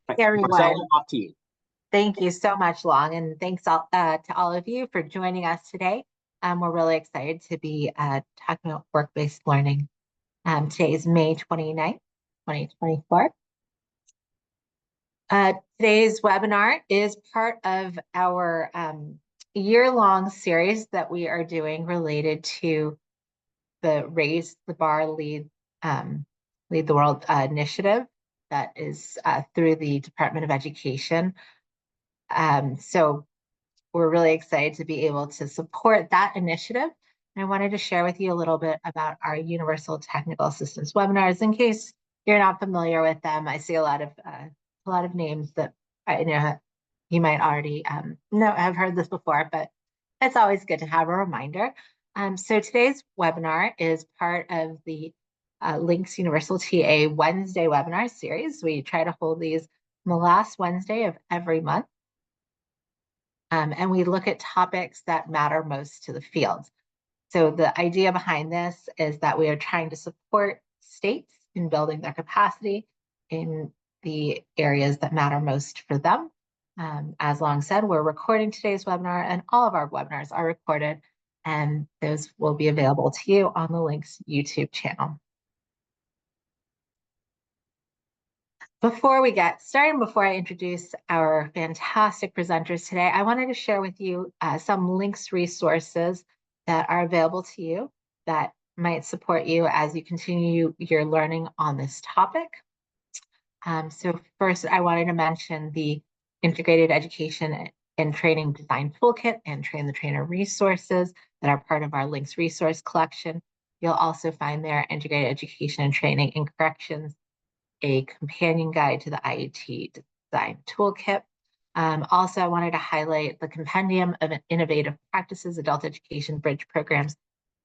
Hey, Marcella, everyone. off to you. Thank you so much, Long, and thanks to all of you for joining us today. We're really excited to be talking about work-based learning. Today is May 29th, 2024. Today's webinar is part of our year-long series that we are doing related to the Raise the Bar, Lead the World initiative that is through the Department of Education. So we're really excited to be able to support that initiative. And I wanted to share with you a little bit about our Universal Technical Assistance webinars. In case you're not familiar with them, I see a lot of names that I know you might already know. I've heard this before, but it's always good to have a reminder. So today's webinar is part of the Links Universal TA Wednesday webinar series. We try to hold these on the last Wednesday of every month. And we look at topics that matter most to the field. So the idea behind this is that we are trying to support states in building their capacity in the areas that matter most for them. As Long said, we're recording today's webinar, and all of our webinars are recorded, and those will be available to you on the Links YouTube channel. Before we get started, before I introduce our fantastic presenters today, I wanted to share with you some links resources that are available to you that might support you as you continue your learning on this topic. So first, I wanted to mention the Integrated Education and Training Design Toolkit and Train the Trainer resources that are part of our links resource collection. You'll also find there Integrated Education and Training and Corrections, a companion guide to the IET design toolkit. Also, I wanted to highlight the Compendium of Innovative Practices, Adult Education Bridge Programs,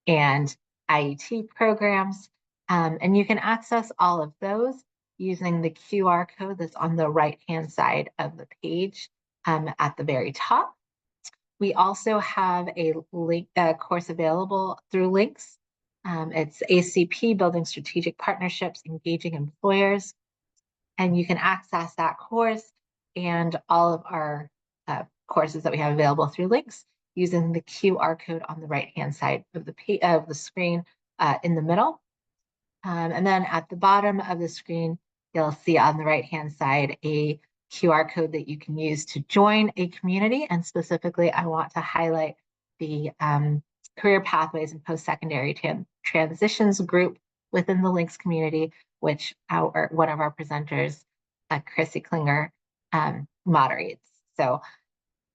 and IET programs. And you can access all of those using the QR code that's on the right-hand side of the page at the very top. We also have a link course available through links. It's ACP, Building Strategic Partnerships, Engaging Employers. And you can access that course and all of our courses that we have available through links using the QR code on the right-hand side of the screen in the middle. And then at the bottom of the screen, you'll see on the right-hand side a QR code that you can use to join a community. And specifically, I want to highlight the Career Pathways and Post-Secondary Transitions group within the links community, which one of our presenters, Chrissy Klinger, moderates. So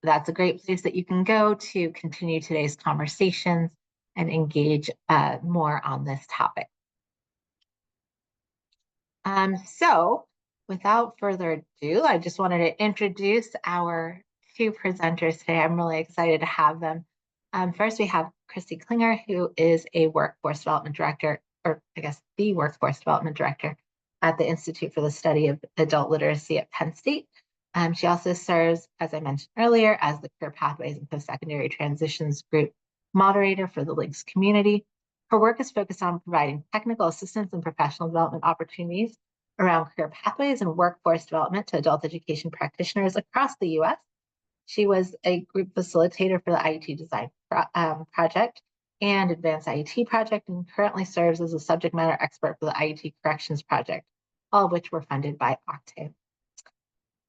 that's a great place that you can go to continue today's conversations and engage more on this topic. So without further ado, I just wanted to introduce our two presenters today. I'm really excited to have them. First, we have Chrissy Klinger, who is a Workforce Development Director, or I guess the Workforce Development Director at the Institute for the Study of Adult Literacy at Penn State. She also serves, as I mentioned earlier, as the Career Pathways and Post-Secondary Transitions Group moderator for the Links community. Her work is focused on providing technical assistance and professional development opportunities around career pathways and workforce development to adult education practitioners across the U.S. She was a group facilitator for the IET Design Project and Advanced IET Project, and currently serves as a subject matter expert for the IET Corrections Project, all of which were funded by Octave.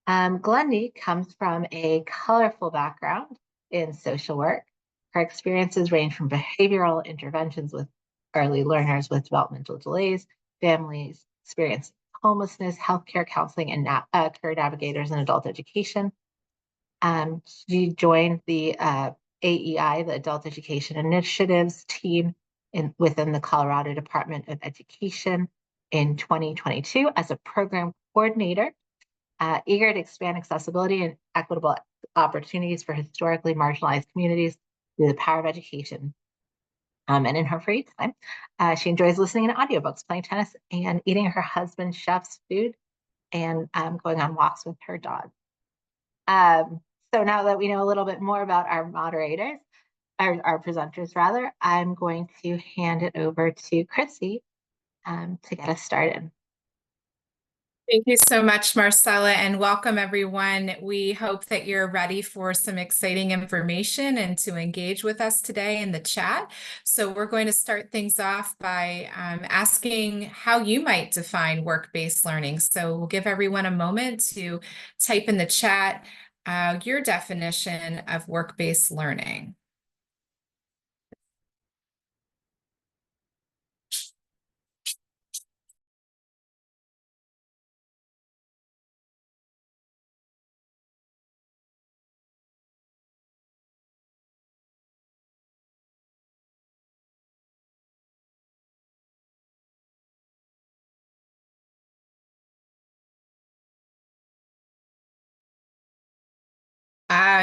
Glendy comes from a colorful background in social work. Her experiences range from behavioral interventions with early learners with developmental delays, families experiencing homelessness, healthcare counseling, and career navigators in adult education. She joined the AEI, the Adult Education Initiatives team within the Colorado Department of Education in 2022 as a program coordinator, eager to expand accessibility and equitable opportunities for historically marginalized communities through the power of education. And in her free time, she enjoys listening to audiobooks, playing tennis, and eating her husband's chef's food, and going on walks with her dog. So now that we know a little bit more about our moderators, our presenters rather, I'm going to hand it over to Chrissy to get us started. Thank you so much, Marcella, and welcome everyone. We hope that you're ready for some exciting information and to engage with us today in the chat. So we're going to start things off by asking how you might define work-based learning. So we'll give everyone a moment to type in the chat your definition of work-based learning.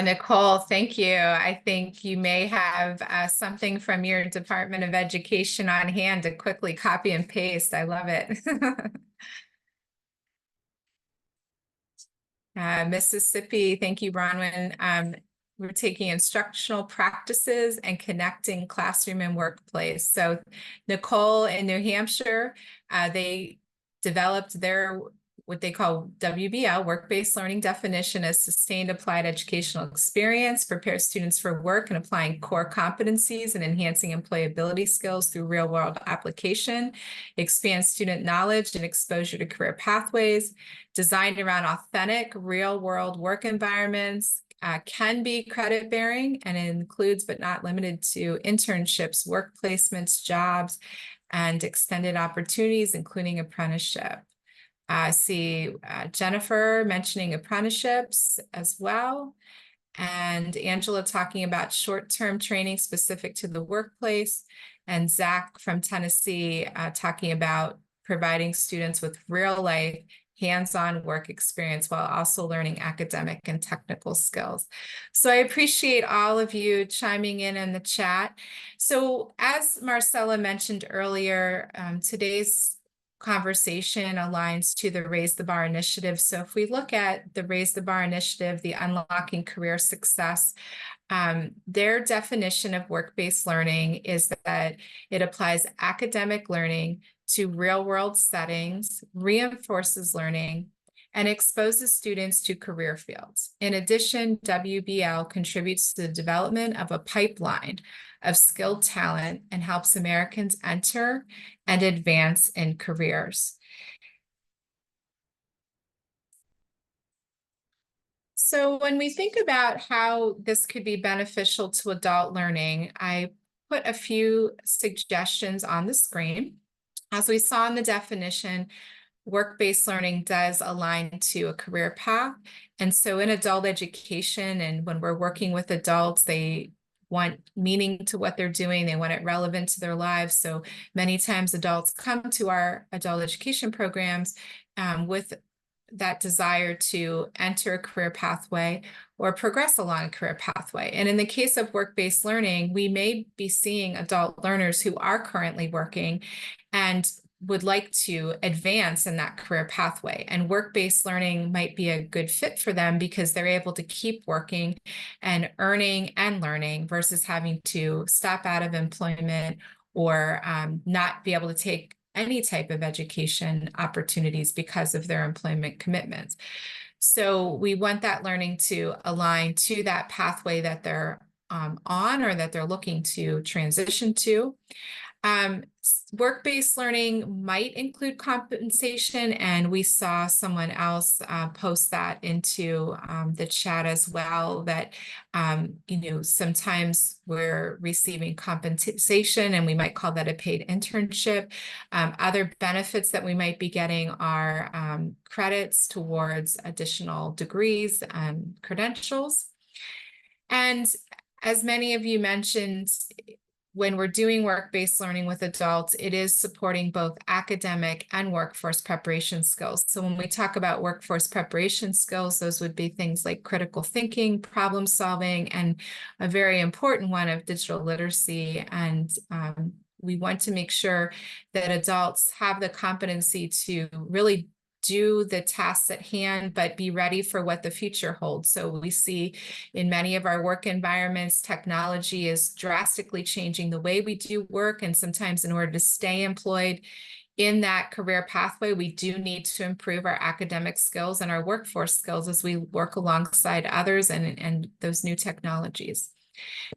Nicole, thank you. I think you may have something from your Department of Education on hand to quickly copy and paste. I love it. Mississippi, thank you, Bronwyn. We're taking instructional practices and connecting classroom and workplace. So Nicole in New Hampshire, they developed their what they call WBL, work-based learning definition as sustained applied educational experience, prepares students for work and applying core competencies and enhancing employability skills through real-world application, expands student knowledge and exposure to career pathways, designed around authentic real-world work environments, can be credit-bearing and includes but not limited to internships, work placements, jobs, and extended opportunities, including apprenticeship. See Jennifer mentioning apprenticeships as well. And Angela talking about short-term training specific to the workplace. And Zach from Tennessee talking about providing students with real-life hands-on work experience while also learning academic and technical skills. So I appreciate all of you chiming in the chat. So as Marcella mentioned earlier, today's conversation aligns to the Raise the Bar initiative. So if we look at the Raise the Bar initiative, the Unlocking Career Success, their definition of work-based learning is that it applies academic learning to real-world settings, reinforces learning, and exposes students to career fields. In addition, WBL contributes to the development of a pipeline of skilled talent and helps Americans enter and advance in careers. So when we think about how this could be beneficial to adult learning, I put a few suggestions on the screen. As we saw in the definition, work-based learning does align to a career path. And so in adult education, and when we're working with adults, they want meaning to what they're doing. They want it relevant to their lives. So many times adults come to our adult education programs with that desire to enter a career pathway or progress along a career pathway. And in the case of work-based learning, we may be seeing adult learners who are currently working and would like to advance in that career pathway. And work-based learning might be a good fit for them because they're able to keep working and earning and learning versus having to stop out of employment or not be able to take any type of education opportunities because of their employment commitments. So we want that learning to align to that pathway that they're on or that they're looking to transition to. Work-based learning might include compensation, and we saw someone else post that into the chat as well, that sometimes we're receiving compensation and we might call that a paid internship. Other benefits that we might be getting are credits towards additional degrees and credentials. And as many of you mentioned, when we're doing work-based learning with adults, it is supporting both academic and workforce preparation skills. So when we talk about workforce preparation skills, those would be things like critical thinking, problem solving, and a very important one of digital literacy. And we want to make sure that adults have the competency to really do the tasks at hand, but be ready for what the future holds. So we see in many of our work environments, technology is drastically changing the way we do work. And sometimes in order to stay employed, in that career pathway, we do need to improve our academic skills and our workforce skills as we work alongside others and those new technologies.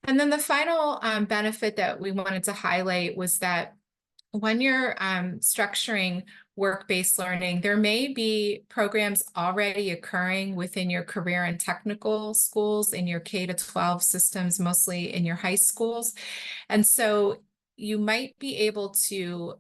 And then the final benefit that we wanted to highlight was that when you're structuring work-based learning, there may be programs already occurring within your career and technical schools, in your K-12 systems, mostly in your high schools. And so you might be able to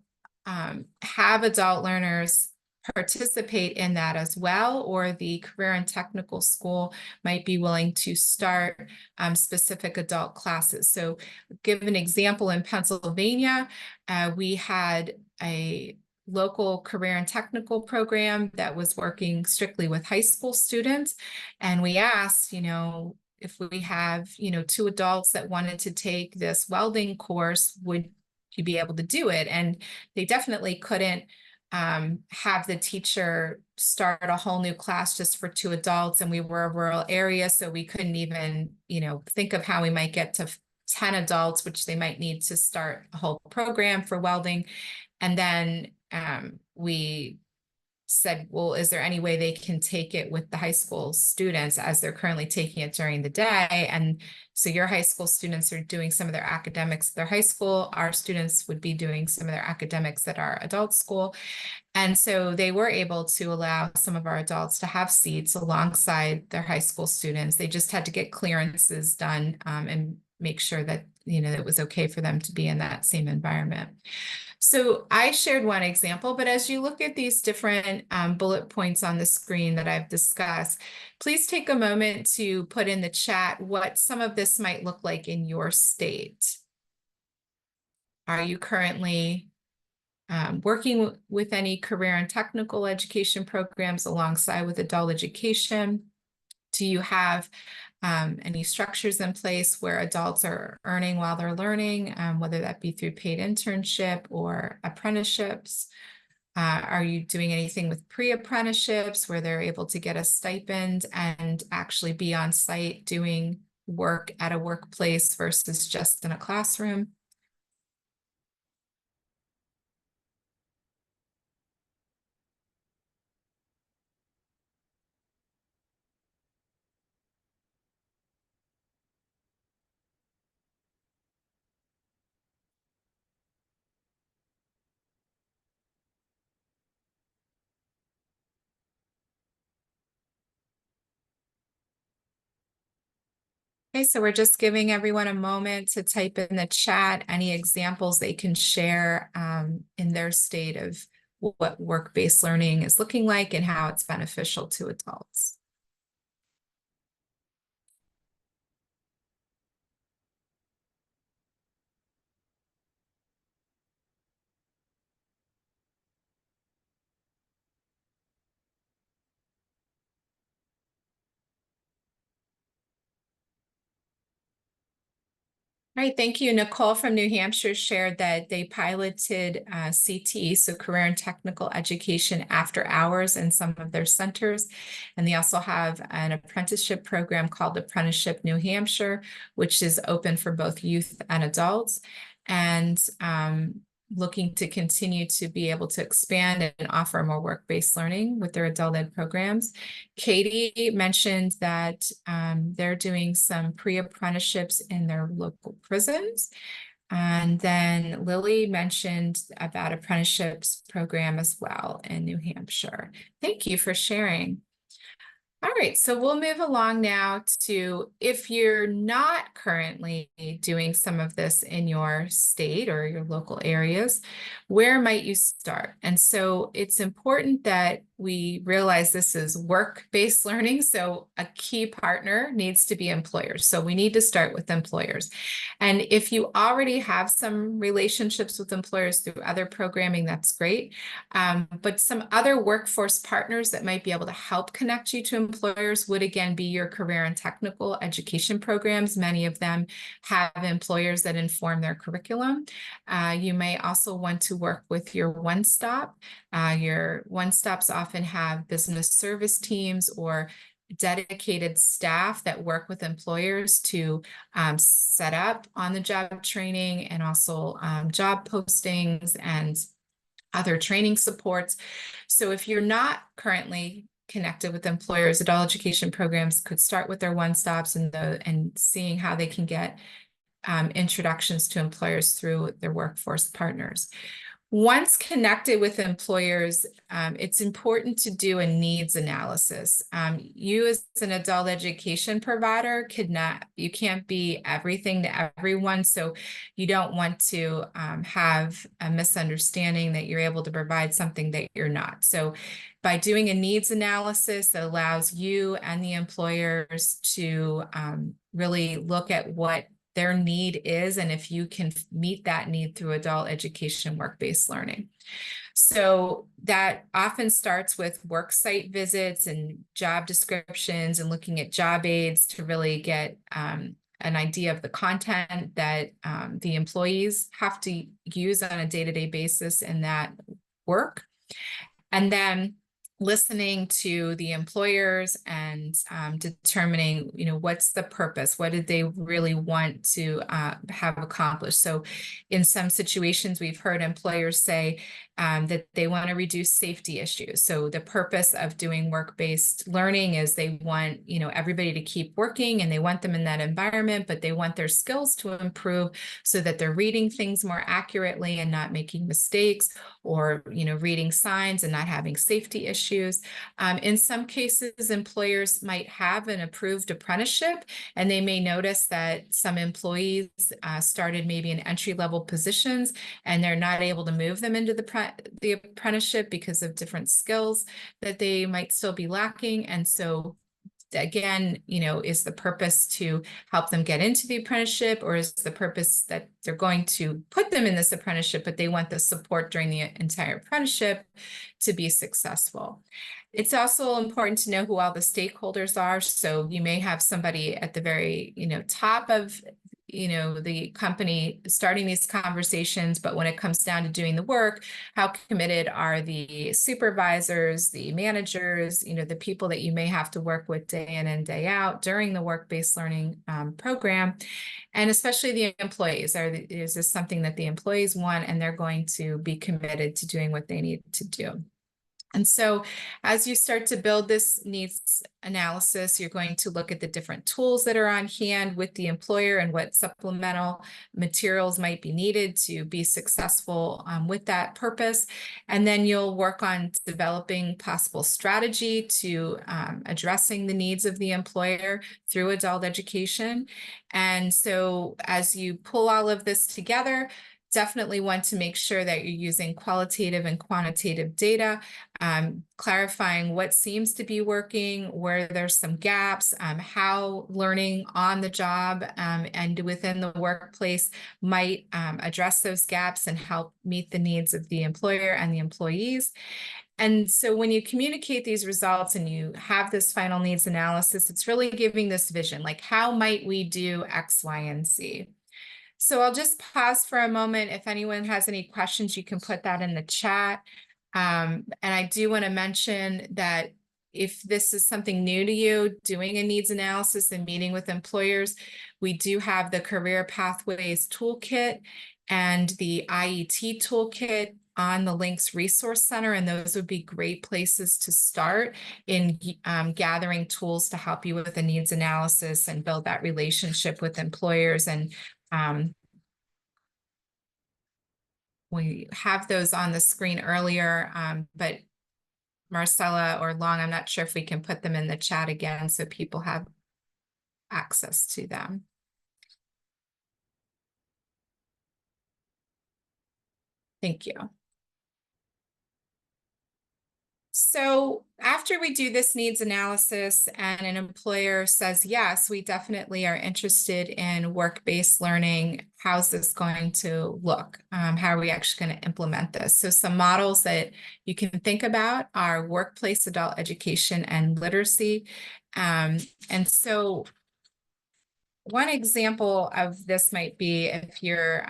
have adult learners participate in that as well, or the career and technical school might be willing to start specific adult classes. So give an example, in Pennsylvania, we had a local career and technical program that was working strictly with high school students. And we asked, if we have, 2 adults that wanted to take this welding course, would you be able to do it? And they definitely couldn't have the teacher start a whole new class just for 2 adults. And we were a rural area, so we couldn't even, think of how we might get to 10 adults, which they might need to start a whole program for welding. And then we said, well, is there any way they can take it with the high school students as they're currently taking it during the day? And so your high school students are doing some of their academics at their high school. Our students would be doing some of their academics at our adult school. And so they were able to allow some of our adults to have seats alongside their high school students. They just had to get clearances done and make sure that, it was okay for them to be in that same environment. So I shared one example, but as you look at these different bullet points on the screen that I've discussed, please take a moment to put in the chat what some of this might look like in your state. Are you currently working with any career and technical education programs alongside with adult education? Do you have any structures in place where adults are earning while they're learning, whether that be through paid internship or apprenticeships? Are you doing anything with pre-apprenticeships where they're able to get a stipend and actually be on site doing work at a workplace versus just in a classroom? Okay, so we're just giving everyone a moment to type in the chat any examples they can share in their state of what work-based learning is looking like and how it's beneficial to adults. All right, thank you. Nicole from New Hampshire shared that they piloted CT, so Career and Technical Education, after hours in some of their centers. And they also have an apprenticeship program called Apprenticeship New Hampshire, which is open for both youth and adults. And looking to continue to be able to expand and offer more work-based learning with their adult ed programs. Katie mentioned that they're doing some pre-apprenticeships in their local prisons. And then Lily mentioned about apprenticeships program as well in New Hampshire. Thank you for sharing. All right, so we'll move along now to, if you're not currently doing some of this in your state or your local areas, where might you start? And so it's important that we realize this is work-based learning, so a key partner needs to be employers. So we need to start with employers. And if you already have some relationships with employers through other programming, that's great. But some other workforce partners that might be able to help connect you to employers would again be your career and technical education programs. Many of them have employers that inform their curriculum. You may also want to work with your one-stop. Your one-stops often have business service teams or dedicated staff that work with employers to set up on-the-job training and also job postings and other training supports. So if you're not currently connected with employers, adult education programs could start with their one-stops and seeing how they can get introductions to employers through their workforce partners. Once connected with employers, it's important to do a needs analysis. You as an adult education provider you can't be everything to everyone, so you don't want to have a misunderstanding that you're able to provide something that you're not. So by doing a needs analysis that allows you and the employers to really look at what their need is, and if you can meet that need through adult education work-based learning. So that often starts with work site visits and job descriptions and looking at job aids to really get an idea of the content that the employees have to use on a day-to-day basis in that work. And then listening to the employers and determining, what's the purpose? What did they really want to have accomplished? So in some situations, we've heard employers say that they want to reduce safety issues. So the purpose of doing work-based learning is they want, everybody to keep working and they want them in that environment, but they want their skills to improve so that they're reading things more accurately and not making mistakes, or, reading signs and not having safety issues. In some cases, employers might have an approved apprenticeship, and they may notice that some employees started maybe in entry-level positions and they're not able to move them into the apprenticeship because of different skills that they might still be lacking. And so again, is the purpose to help them get into the apprenticeship, or is the purpose that they're going to put them in this apprenticeship, but they want the support during the entire apprenticeship to be successful? It's also important to know who all the stakeholders are. So you may have somebody at the very, top of the company starting these conversations, but when it comes down to doing the work, how committed are the supervisors, the managers, the people that you may have to work with day in and day out during the work-based learning program, and especially the employees. Is this something that the employees want, and they're going to be committed to doing what they need to do? And so as you start to build this needs analysis, you're going to look at the different tools that are on hand with the employer and what supplemental materials might be needed to be successful with that purpose. And then you'll work on developing possible strategy to addressing the needs of the employer through adult education. And so as you pull all of this together, definitely want to make sure that you're using qualitative and quantitative data, clarifying what seems to be working, where there's some gaps, how learning on the job and within the workplace might address those gaps and help meet the needs of the employer and the employees. And so when you communicate these results and you have this final needs analysis, it's really giving this vision, like how might we do X, Y, and Z? So I'll just pause for a moment. If anyone has any questions, you can put that in the chat. And I do want to mention that if this is something new to you, doing a needs analysis and meeting with employers, we do have the Career Pathways Toolkit and the IET Toolkit on the Links Resource Center, and those would be great places to start in gathering tools to help you with the needs analysis and build that relationship with employers. And we have those on the screen earlier, but Marcella or Long, I'm not sure if we can put them in the chat again so people have access to them. Thank you. So after we do this needs analysis and an employer says, yes, we definitely are interested in work-based learning, how's this going to look? How are we actually going to implement this? So some models that you can think about are workplace adult education and literacy. And so one example of this might be if you're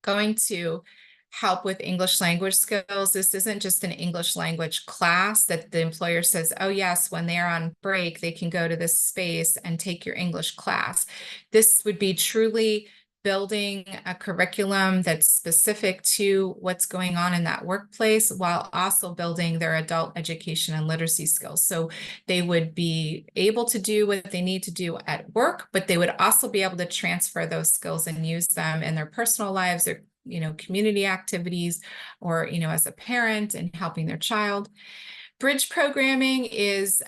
going to help with English language skills. This isn't just an English language class that the employer says, oh yes, when they're on break, they can go to this space and take your English class. This would be truly building a curriculum that's specific to what's going on in that workplace while also building their adult education and literacy skills. So they would be able to do what they need to do at work, but they would also be able to transfer those skills and use them in their personal lives, their community activities, or as a parent and helping their child. Bridge programming is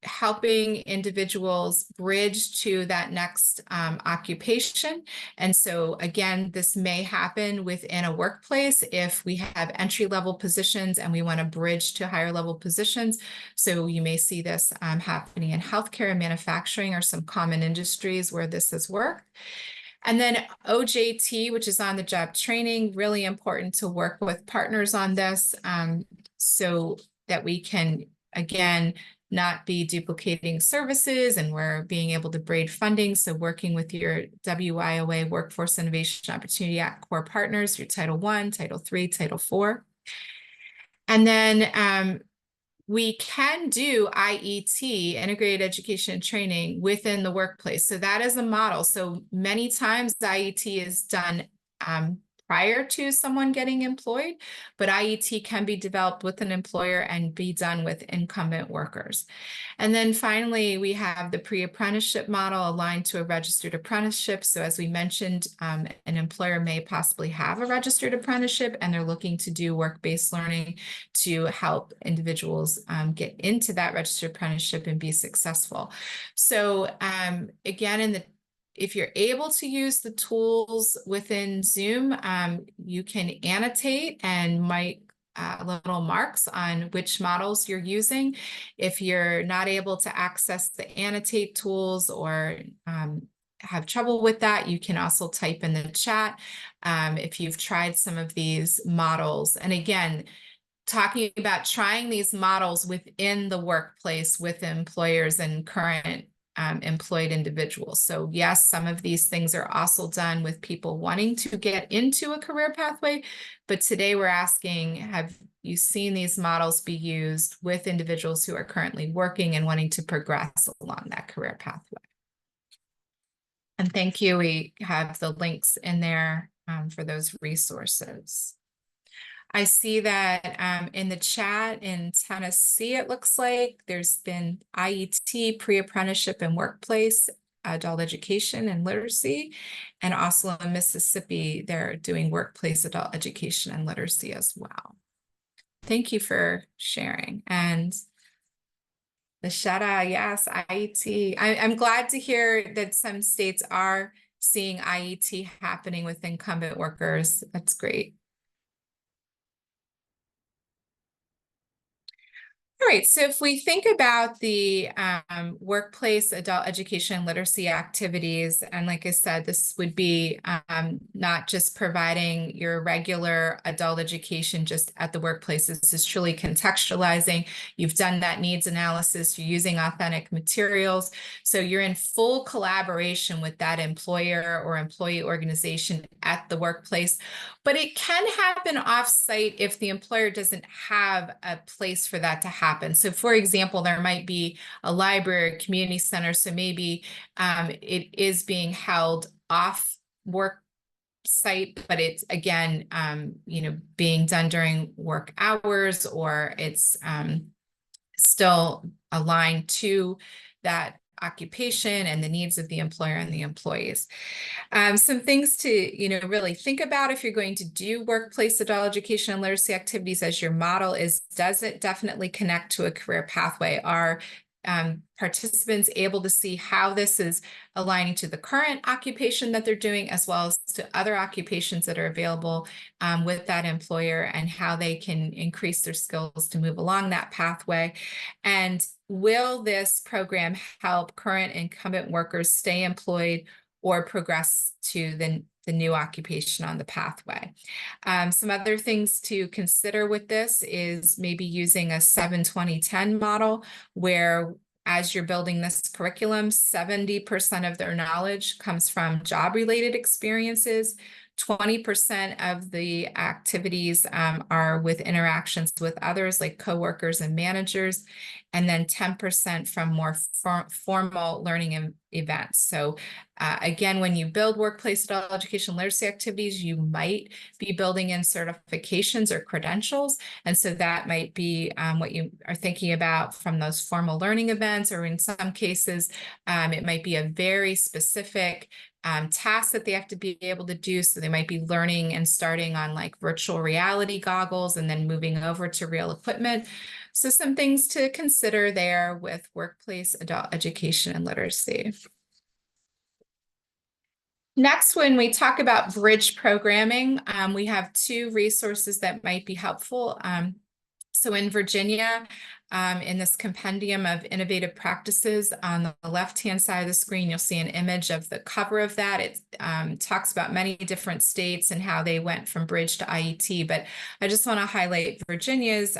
helping individuals bridge to that next occupation. And so again, this may happen within a workplace if we have entry-level positions and we want to bridge to higher level positions. So you may see this happening in healthcare and manufacturing are some common industries where this has worked. And then OJT, which is on the job training, really important to work with partners on this so that we can, again, not be duplicating services and we're being able to braid funding. So working with your WIOA Workforce Innovation Opportunity Act core partners, your Title I, Title III, Title IV. And then we can do IET, Integrated Education and Training, within the workplace. So that is a model. So many times IET is done prior to someone getting employed, but IET can be developed with an employer and be done with incumbent workers. And then finally, we have the pre-apprenticeship model aligned to a registered apprenticeship. So as we mentioned, an employer may possibly have a registered apprenticeship and they're looking to do work-based learning to help individuals get into that registered apprenticeship and be successful. So again, if you're able to use the tools within Zoom, you can annotate and make little marks on which models you're using. If you're not able to access the annotate tools or have trouble with that, you can also type in the chat if you've tried some of these models. And again, talking about trying these models within the workplace with employers and current employed individuals. So yes, some of these things are also done with people wanting to get into a career pathway, but today we're asking, have you seen these models be used with individuals who are currently working and wanting to progress along that career pathway? And thank you. We have the links in there for those resources. I see that in the chat in Tennessee, it looks like there's been IET, pre-apprenticeship and workplace, adult education and literacy. And also in Mississippi, they're doing workplace adult education and literacy as well. Thank you for sharing. And the Shada, yes, IET. I'm glad to hear that some states are seeing IET happening with incumbent workers. That's great. All right, so if we think about the workplace adult education and literacy activities, and like I said, this would be not just providing your regular adult education just at the workplace. This is truly contextualizing. You've done that needs analysis, you're using authentic materials. So you're in full collaboration with that employer or employee organization at the workplace. But it can happen off-site if the employer doesn't have a place for that to happen. So for example, there might be a library, community center. So maybe it is being held off work site, but it's again, being done during work hours, or it's still aligned to that occupation and the needs of the employer and the employees. Some things to, really think about if you're going to do workplace adult education and literacy activities as your model is, does it definitely connect to a career pathway? Are participants able to see how this is aligning to the current occupation that they're doing, as well as to other occupations that are available with that employer, and how they can increase their skills to move along that pathway? And will this program help current incumbent workers stay employed or progress to the new occupation on the pathway? Some other things to consider with this is maybe using a 7-20-10 model, where as you're building this curriculum, 70% of their knowledge comes from job-related experiences, 20% of the activities are with interactions with others, like coworkers and managers, and then 10% from more formal learning events. So again, when you build workplace adult education literacy activities, you might be building in certifications or credentials. And so that might be what you are thinking about from those formal learning events, or in some cases, it might be a very specific tasks that they have to be able to do. So they might be learning and starting on like virtual reality goggles and then moving over to real equipment. So some things to consider there with workplace adult education and literacy. Next, when we talk about bridge programming, we have two resources that might be helpful. So in Virginia, in this compendium of innovative practices, on the left-hand side of the screen, you'll see an image of the cover of that. It talks about many different states and how they went from bridge to IET, but I just want to highlight Virginia's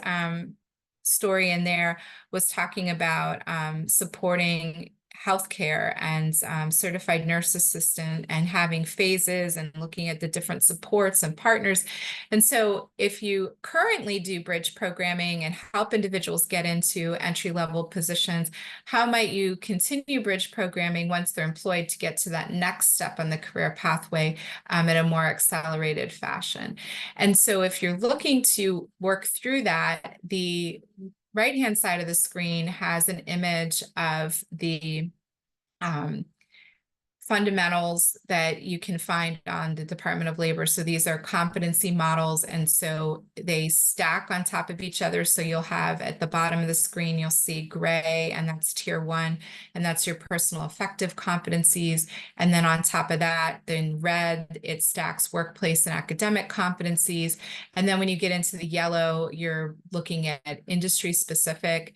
story in there was talking about supporting healthcare and certified nurse assistant and having phases and looking at the different supports and partners. And so if you currently do bridge programming and help individuals get into entry-level positions, how might you continue bridge programming once they're employed to get to that next step on the career pathway in a more accelerated fashion? And so if you're looking to work through that, the right-hand side of the screen has an image of the fundamentals that you can find on the Department of Labor. So these are competency models, and so they stack on top of each other. So you'll have at the bottom of the screen, you'll see gray, and that's tier 1, and that's your personal effective competencies. And then on top of that, in red, it stacks workplace and academic competencies. And then when you get into the yellow, you're looking at industry specific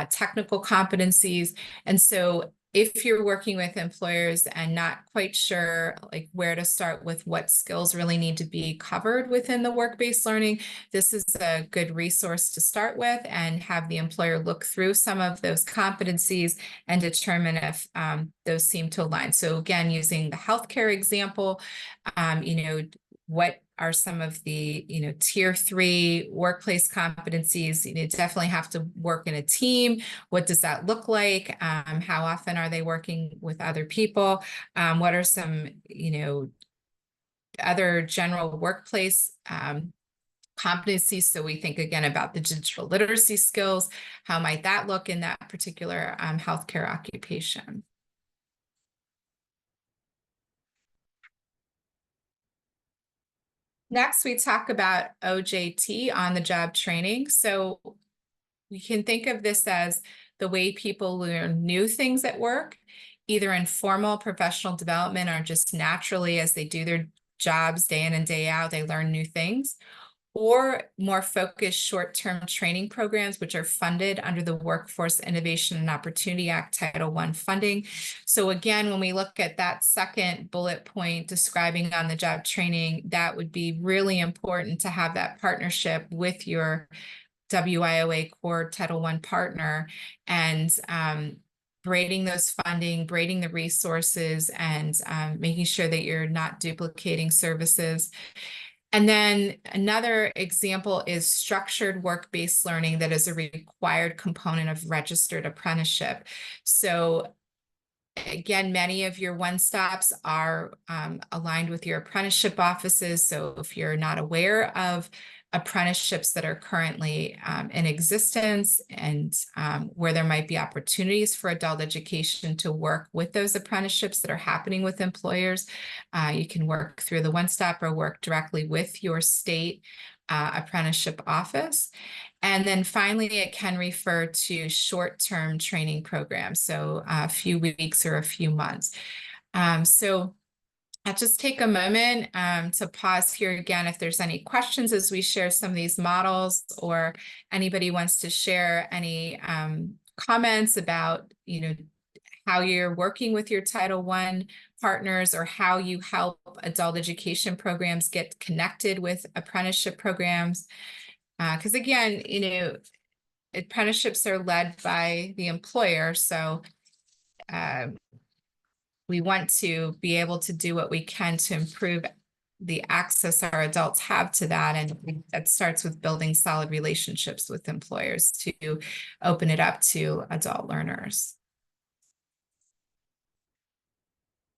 technical competencies. And so if you're working with employers and not quite sure like where to start with what skills really need to be covered within the work-based learning, this is a good resource to start with and have the employer look through some of those competencies and determine if those seem to align. So again, using the healthcare example, what are some of the, tier 3 workplace competencies? You definitely have to work in a team. What does that look like? How often are they working with other people? What are some, other general workplace competencies? So we think again about the digital literacy skills. How might that look in that particular healthcare occupation? Next, we talk about OJT, on-the-job training. So we can think of this as the way people learn new things at work, either in formal professional development or just naturally as they do their jobs day in and day out, they learn new things, or more focused short-term training programs, which are funded under the Workforce Innovation and Opportunity Act Title I funding. So again, when we look at that second bullet point describing on-the-job training, that would be really important to have that partnership with your WIOA core Title I partner and braiding those funding, braiding the resources, and making sure that you're not duplicating services. And then another example is structured work-based learning that is a required component of registered apprenticeship. So again, many of your one-stops are aligned with your apprenticeship offices. So if you're not aware of apprenticeships that are currently in existence and where there might be opportunities for adult education to work with those apprenticeships that are happening with employers, you can work through the one-stop or work directly with your state apprenticeship office. And then finally, it can refer to short-term training programs, so a few weeks or a few months. So I'll just take a moment to pause here again if there's any questions as we share some of these models, or anybody wants to share any comments about, how you're working with your Title I partners, or how you help adult education programs get connected with apprenticeship programs. Because again, apprenticeships are led by the employer, so we want to be able to do what we can to improve the access our adults have to that. And that starts with building solid relationships with employers to open it up to adult learners.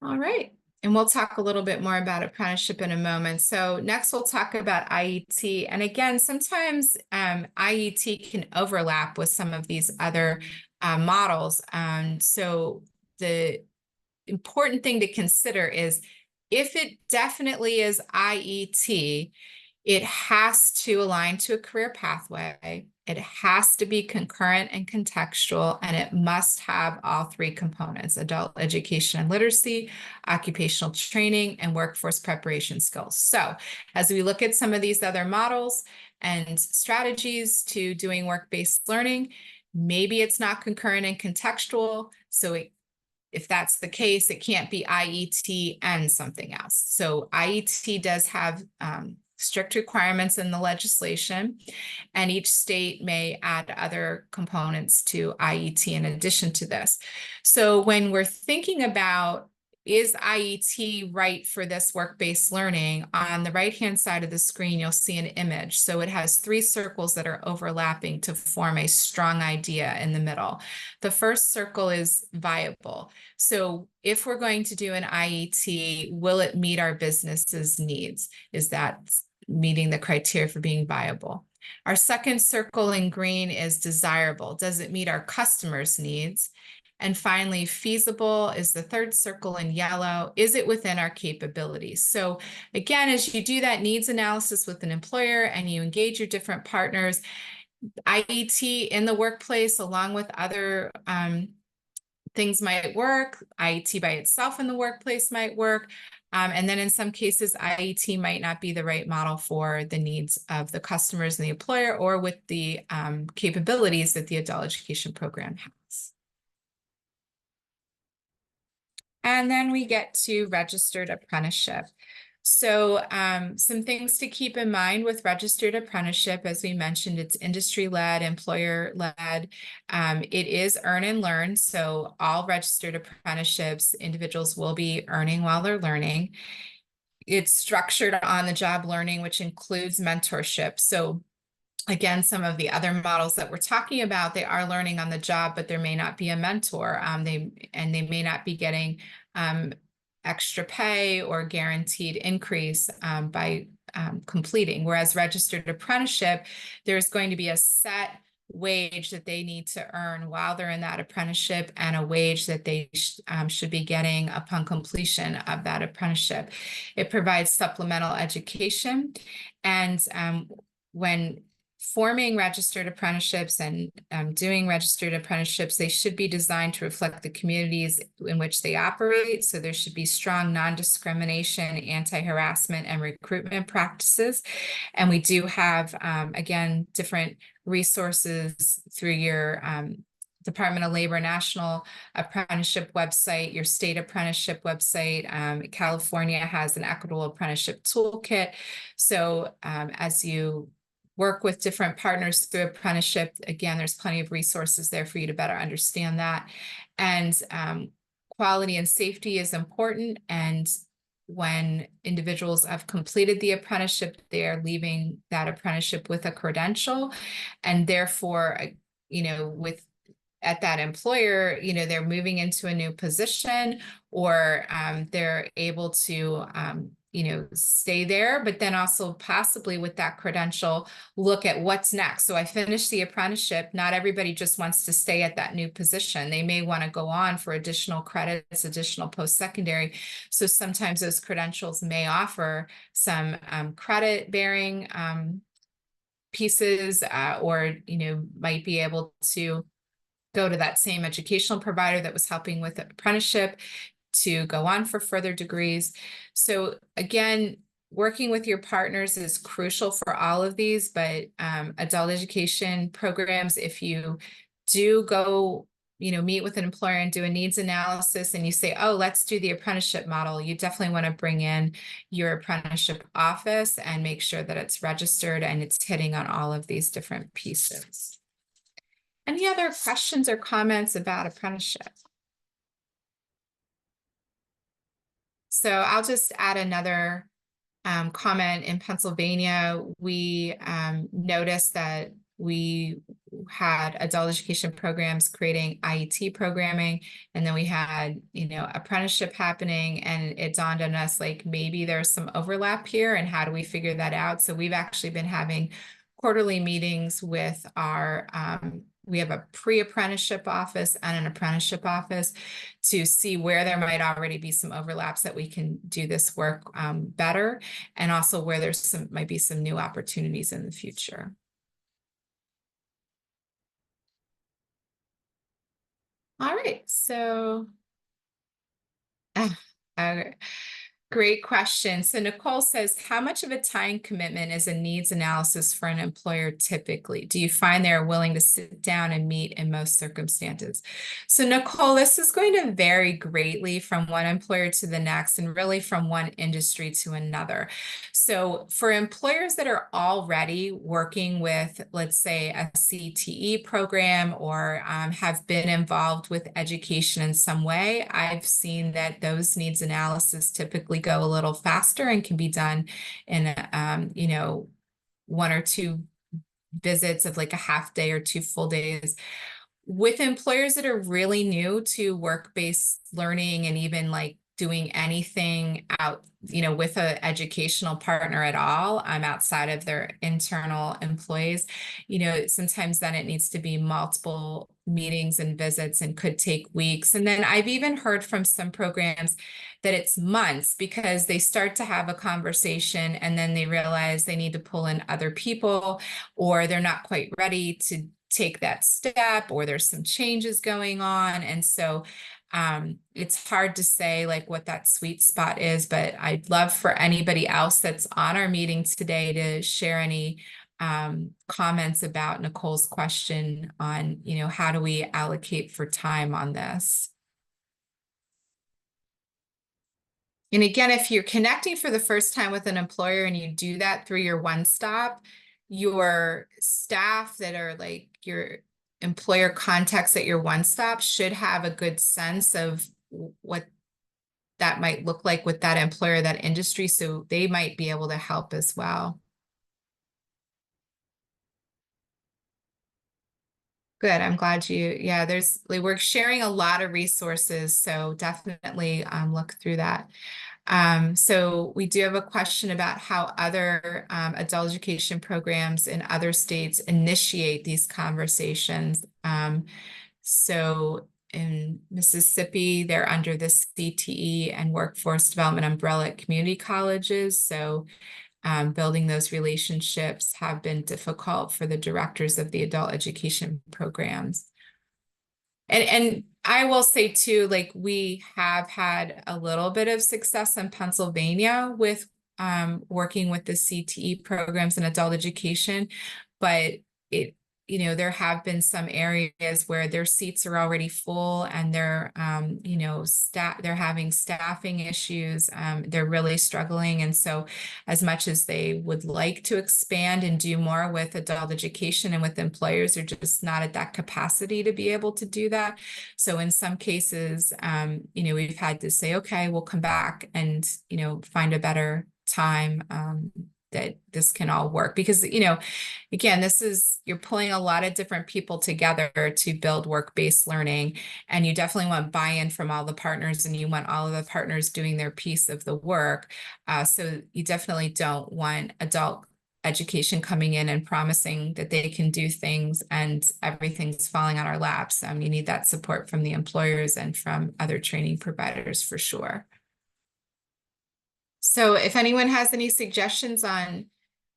All right. And we'll talk a little bit more about apprenticeship in a moment. So next we'll talk about IET. And again, sometimes IET can overlap with some of these other models. So the important thing to consider is if it definitely is IET, it has to align to a career pathway. It has to be concurrent and contextual, and it must have all three components: adult education and literacy, occupational training, and workforce preparation skills. So as we look at some of these other models and strategies to doing work-based learning, maybe it's not concurrent and contextual. So if that's the case, it can't be IET and something else. So IET does have strict requirements in the legislation, and each state may add other components to IET in addition to this. So when we're thinking about, is IET right for this work-based learning? On the right-hand side of the screen, you'll see an image. So it has three circles that are overlapping to form a strong idea in the middle. The first circle is viable. So if we're going to do an IET, will it meet our business's needs? Is that meeting the criteria for being viable? Our second circle in green is desirable. Does it meet our customers' needs? And finally, feasible is the third circle in yellow. Is it within our capabilities? So again, as you do that needs analysis with an employer and you engage your different partners, IET in the workplace along with other things might work. IET by itself in the workplace might work. And then in some cases, IET might not be the right model for the needs of the customers and the employer, or with the capabilities that the adult education program has. And then we get to registered apprenticeship. So some things to keep in mind with registered apprenticeship, as we mentioned, it's industry-led, employer-led. It is earn and learn. So all registered apprenticeships, individuals will be earning while they're learning. It's structured on the job learning, which includes mentorship. So again, some of the other models that we're talking about, they are learning on the job, but there may not be a mentor. They may not be getting extra pay or guaranteed increase by completing. Whereas registered apprenticeship, there's going to be a set wage that they need to earn while they're in that apprenticeship, and a wage that they should be getting upon completion of that apprenticeship. It provides supplemental education, and when forming registered apprenticeships and doing registered apprenticeships, they should be designed to reflect the communities in which they operate. So there should be strong non-discrimination, anti-harassment, and recruitment practices. And we do have, again, different resources through your Department of Labor National Apprenticeship website, your state apprenticeship website. California has an equitable apprenticeship toolkit. So as you work with different partners through apprenticeship, again, there's plenty of resources there for you to better understand that. And quality and safety is important. And when individuals have completed the apprenticeship, they are leaving that apprenticeship with a credential, and therefore, at that employer, they're moving into a new position, or they're able to stay there, but then also possibly with that credential, look at what's next. So I finished the apprenticeship. Not everybody just wants to stay at that new position. They may want to go on for additional credits, additional post-secondary. So sometimes those credentials may offer some credit-bearing pieces, or, might be able to go to that same educational provider that was helping with the apprenticeship to go on for further degrees. So again, working with your partners is crucial for all of these, but adult education programs, if you do go, meet with an employer and do a needs analysis, and you say, oh, let's do the apprenticeship model, you definitely want to bring in your apprenticeship office and make sure that it's registered and it's hitting on all of these different pieces. Any other questions or comments about apprenticeship? So I'll just add another comment in Pennsylvania, we noticed that we had adult education programs creating IET programming, and then we had, apprenticeship happening, and it dawned on us like maybe there's some overlap here, and how do we figure that out? So we've actually been having quarterly meetings with our we have a pre-apprenticeship office and an apprenticeship office to see where there might already be some overlaps that we can do this work better, and also where there's might be some new opportunities in the future. All right, so great question. So Nicole says, how much of a time commitment is a needs analysis for an employer typically? Do you find they're willing to sit down and meet in most circumstances? So Nicole, this is going to vary greatly from one employer to the next, and really from one industry to another. So for employers that are already working with, let's say, a CTE program, or have been involved with education in some way, I've seen that those needs analysis typically go a little faster and can be done in, one or two visits of like a half day or 2 full days. With employers that are really new to work-based learning, and even like doing anything out, with an educational partner at all, outside of their internal employees, sometimes then it needs to be multiple meetings and visits, and could take weeks. And then I've even heard from some programs that it's months, because they start to have a conversation and then they realize they need to pull in other people, or they're not quite ready to take that step, or there's some changes going on. And so it's hard to say like what that sweet spot is, but I'd love for anybody else that's on our meeting today to share any comments about Nicole's question on, how do we allocate for time on this? And again, if you're connecting for the first time with an employer and you do that through your one-stop, your staff that are like your employer contacts at your one-stop should have a good sense of what that might look like with that employer, that industry, so they might be able to help as well. Good, I'm glad we're sharing a lot of resources, so definitely look through that. So we do have a question about how other adult education programs in other states initiate these conversations. So in Mississippi, they're under the CTE and Workforce Development umbrella at community colleges. So building those relationships have been difficult for the directors of the adult education programs. And I will say too, like we have had a little bit of success in Pennsylvania with working with the CTE programs in adult education, but there have been some areas where their seats are already full, and they're, they're having staffing issues. They're really struggling. And so as much as they would like to expand and do more with adult education and with employers, they're just not at that capacity to be able to do that. So in some cases, we've had to say, okay, we'll come back and, find a better time that this can all work, because again, you're pulling a lot of different people together to build work-based learning, and you definitely want buy-in from all the partners, and you want all of the partners doing their piece of the work. So you definitely don't want adult education coming in and promising that they can do things and everything's falling on our laps. You need that support from the employers and from other training providers for sure. So if anyone has any suggestions on,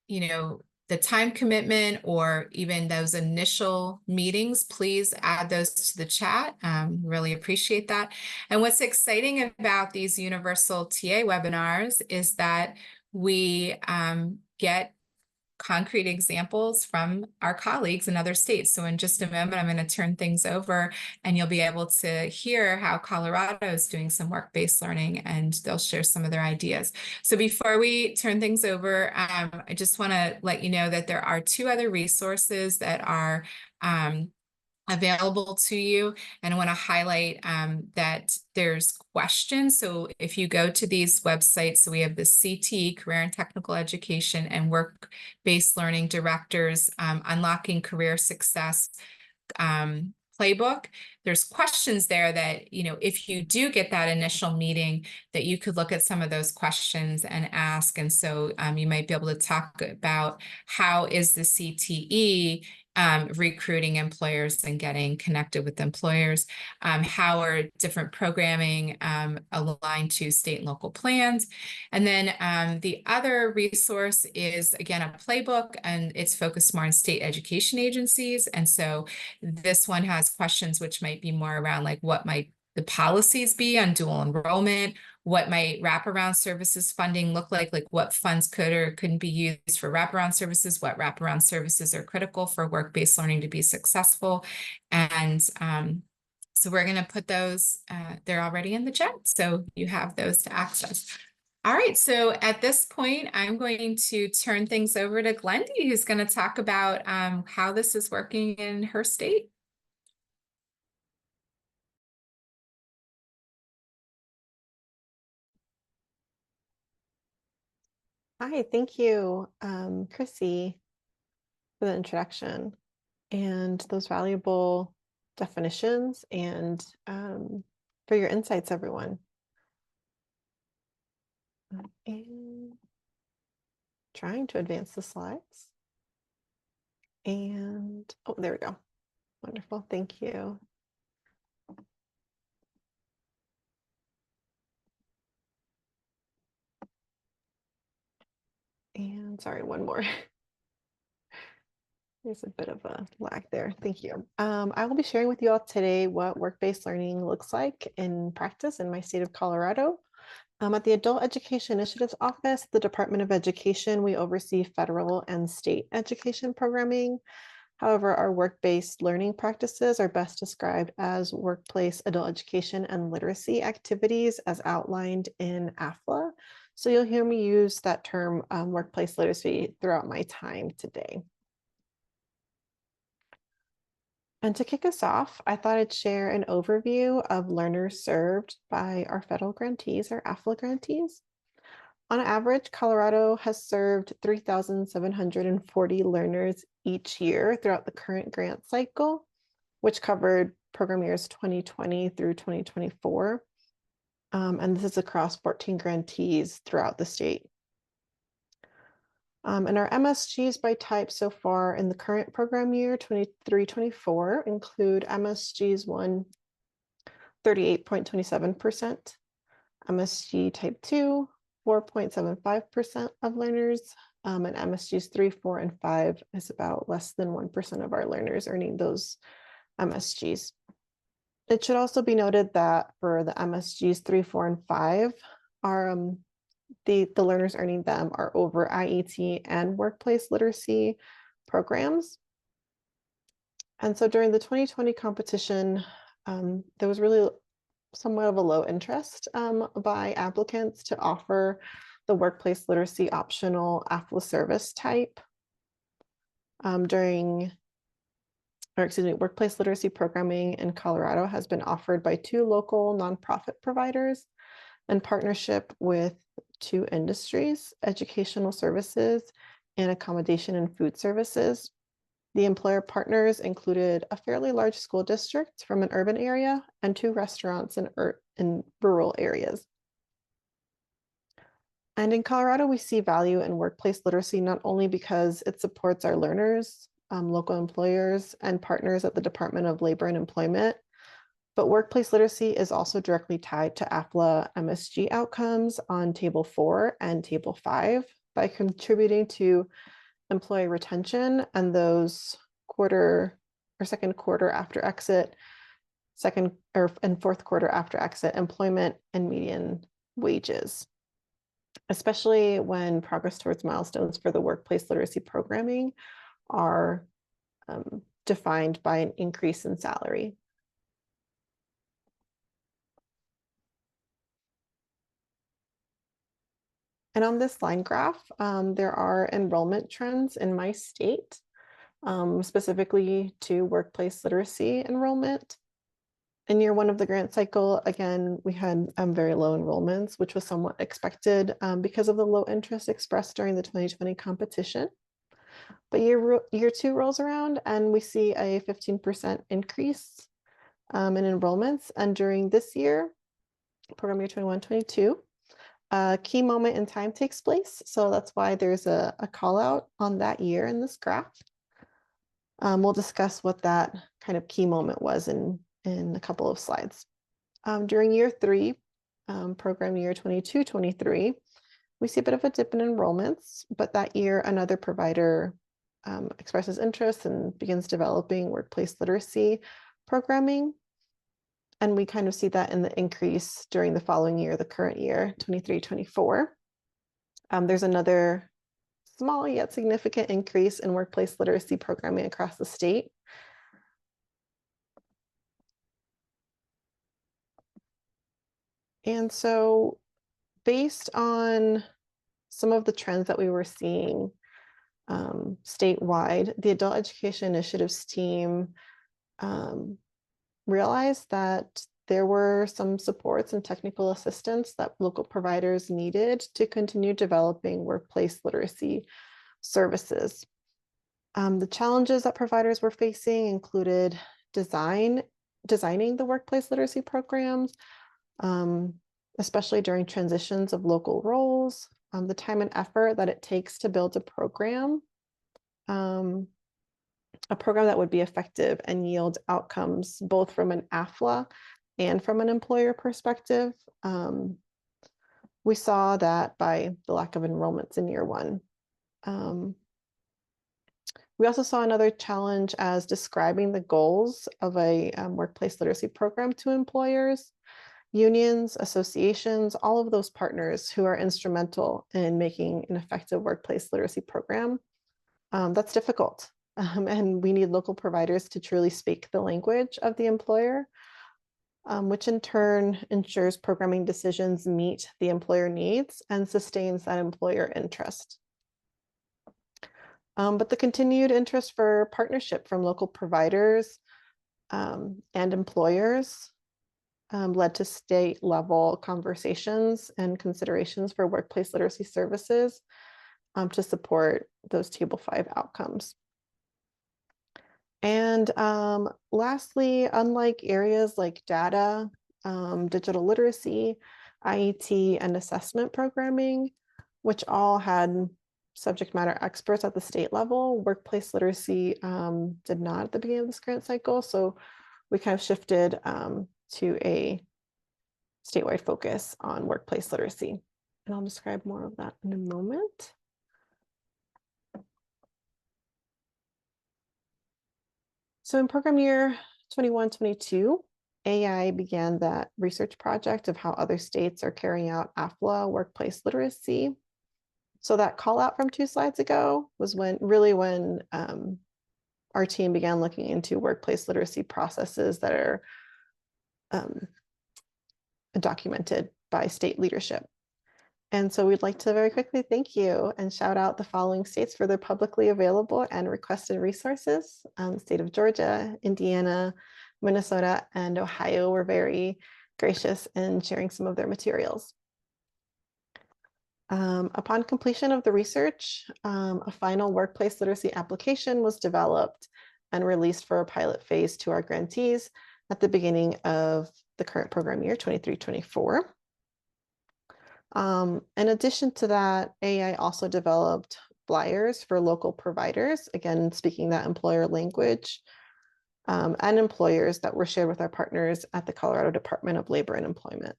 the time commitment or even those initial meetings, please add those to the chat. Really appreciate that. And what's exciting about these universal TA webinars is that we get concrete examples from our colleagues in other states. So in just a moment, I'm going to turn things over, and you'll be able to hear how Colorado is doing some work-based learning, and they'll share some of their ideas. So before we turn things over, I just want to let you know that there are 2 other resources that are available to you. And I want to highlight that there's questions. So if you go to these websites, so we have the CT, Career and Technical Education, and Work-Based Learning Directors, Unlocking Career Success Playbook. There's questions there that, if you do get that initial meeting, that you could look at some of those questions and ask. And so you might be able to talk about how is the CTE recruiting employers and getting connected with employers. How are different programming aligned to state and local plans? And then the other resource is, again, a playbook, and it's focused more on state education agencies. And so this one has questions which might be more around like what might the policies be on dual enrollment, what might wraparound services funding look like what funds could or couldn't be used for wraparound services, what wraparound services are critical for work-based learning to be successful. And so we're going to put those, they're already in the chat, so you have those to access. All right, so at this point, I'm going to turn things over to Glendy, who's going to talk about how this is working in her state. Hi, thank you, Chrissy, for the introduction and those valuable definitions, and for your insights, everyone. And trying to advance the slides. And, oh, there we go. Wonderful, thank you. And sorry, one more. There's a bit of a lag there. Thank you. I will be sharing with you all today what work-based learning looks like in practice in my state of Colorado. At the Adult Education Initiatives Office, the Department of Education, we oversee federal and state education programming. However, our work-based learning practices are best described as workplace adult education and literacy activities as outlined in AFLA. So you'll hear me use that term workplace literacy throughout my time today. And to kick us off, I thought I'd share an overview of learners served by our federal grantees, or AFLA grantees. On average, Colorado has served 3,740 learners each year throughout the current grant cycle, which covered program years 2020 through 2024. And this is across 14 grantees throughout the state. And our MSGs by type so far in the current program year 23-24 include MSGs 1, 38.27%, MSG type 2, 4.75% of learners, and MSGs 3, 4, and 5 is about less than 1% of our learners earning those MSGs. It should also be noted that for the MSGs 3, 4, and 5, our the learners earning them are over IET and workplace literacy programs. And so during the 2020 competition, there was really somewhat of a low interest by applicants to offer the workplace literacy optional AFLA service type workplace literacy programming in Colorado has been offered by 2 local nonprofit providers in partnership with 2 industries, educational services and accommodation and food services. The employer partners included a fairly large school district from an urban area and 2 restaurants in rural areas. And in Colorado, we see value in workplace literacy not only because it supports our learners, local employers, and partners at the Department of Labor and Employment, but workplace literacy is also directly tied to AFLA MSG outcomes on Table 4 and Table 5 by contributing to employee retention and those second quarter after exit, and fourth quarter after exit employment and median wages, especially when progress towards milestones for the workplace literacy programming are defined by an increase in salary. And on this line graph, there are enrollment trends in my state. specifically to workplace literacy enrollment. In year one of the grant cycle, again, we had very low enrollments, which was somewhat expected because of the low interest expressed during the 2020 competition. But year two rolls around and we see a 15% increase in enrollments. And during this year, program year 21-22, a key moment in time takes place. So that's why there's a call out on that year in this graph. We'll discuss what that kind of key moment was in a couple of slides. During year three, program year 22-23, we see a bit of a dip in enrollments, but that year another provider expresses interest and begins developing workplace literacy programming. And we kind of see that in the increase during the following year, the current year, 23-24. There's another small yet significant increase in workplace literacy programming across the state. And so based on some of the trends that we were seeing statewide, the Adult Education Initiatives team realized that there were some supports and technical assistance that local providers needed to continue developing workplace literacy services. The challenges that providers were facing included designing the workplace literacy programs, especially during transitions of local roles, the time and effort that it takes to build a program that would be effective and yield outcomes both from an AFLA and from an employer perspective. We saw that by the lack of enrollments in year one. We also saw another challenge as describing the goals of a workplace literacy program to employers, unions, associations, all of those partners who are instrumental in making an effective workplace literacy program. That's difficult. And we need local providers to truly speak the language of the employer, which in turn ensures programming decisions meet the employer needs and sustains that employer interest. But the continued interest for partnership from local providers and employers led to state level conversations and considerations for workplace literacy services to support those Table 5 outcomes. And lastly, unlike areas like data, digital literacy, IET, and assessment programming, which all had subject matter experts at the state level, workplace literacy did not at the beginning of this grant cycle. So we kind of shifted to a statewide focus on workplace literacy. And I'll describe more of that in a moment. So in program year 21-22, AI began that research project of how other states are carrying out AFLA workplace literacy. So that call out from 2 slides ago was when our team began looking into workplace literacy processes that are documented by state leadership. And so we'd like to very quickly thank you and shout out the following states for their publicly available and requested resources. The state of Georgia, Indiana, Minnesota, and Ohio were very gracious in sharing some of their materials. Upon completion of the research, a final workplace literacy application was developed and released for a pilot phase to our grantees at the beginning of the current program year, 23-24. In addition to that, AI also developed flyers for local providers, again, speaking that employer language, and employers that were shared with our partners at the Colorado Department of Labor and Employment.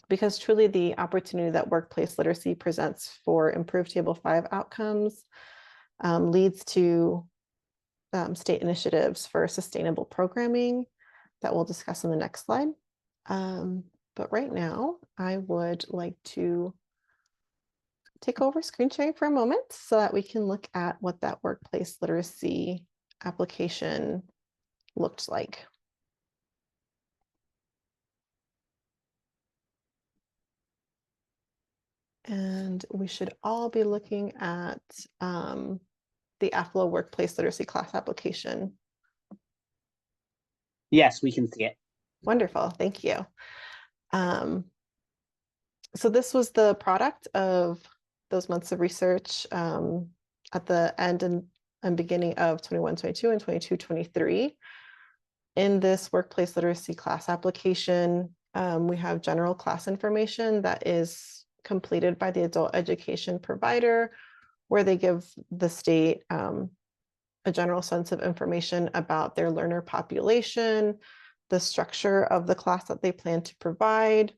Because truly the opportunity that workplace literacy presents for improved Table 5 outcomes leads to state initiatives for sustainable programming that we'll discuss in the next slide. But right now, I would like to take over screen sharing for a moment so that we can look at what that workplace literacy application looked like. And we should all be looking at the AFLA workplace literacy class application? Yes, we can see it. Wonderful, thank you. So this was the product of those months of research at the end and beginning of 21-22 and 22-23. In this workplace literacy class application, we have general class information that is completed by the adult education provider, where they give the state a general sense of information about their learner population, the structure of the class that they plan to provide,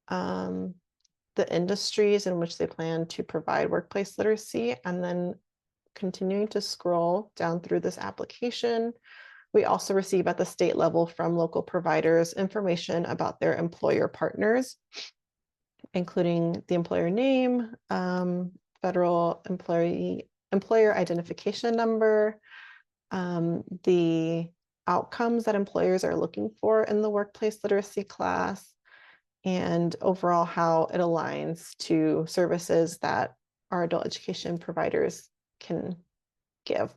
the industries in which they plan to provide workplace literacy, and then continuing to scroll down through this application. We also receive at the state level from local providers information about their employer partners, including the employer name, federal employer identification number, the outcomes that employers are looking for in the workplace literacy class, and overall how it aligns to services that our adult education providers can give.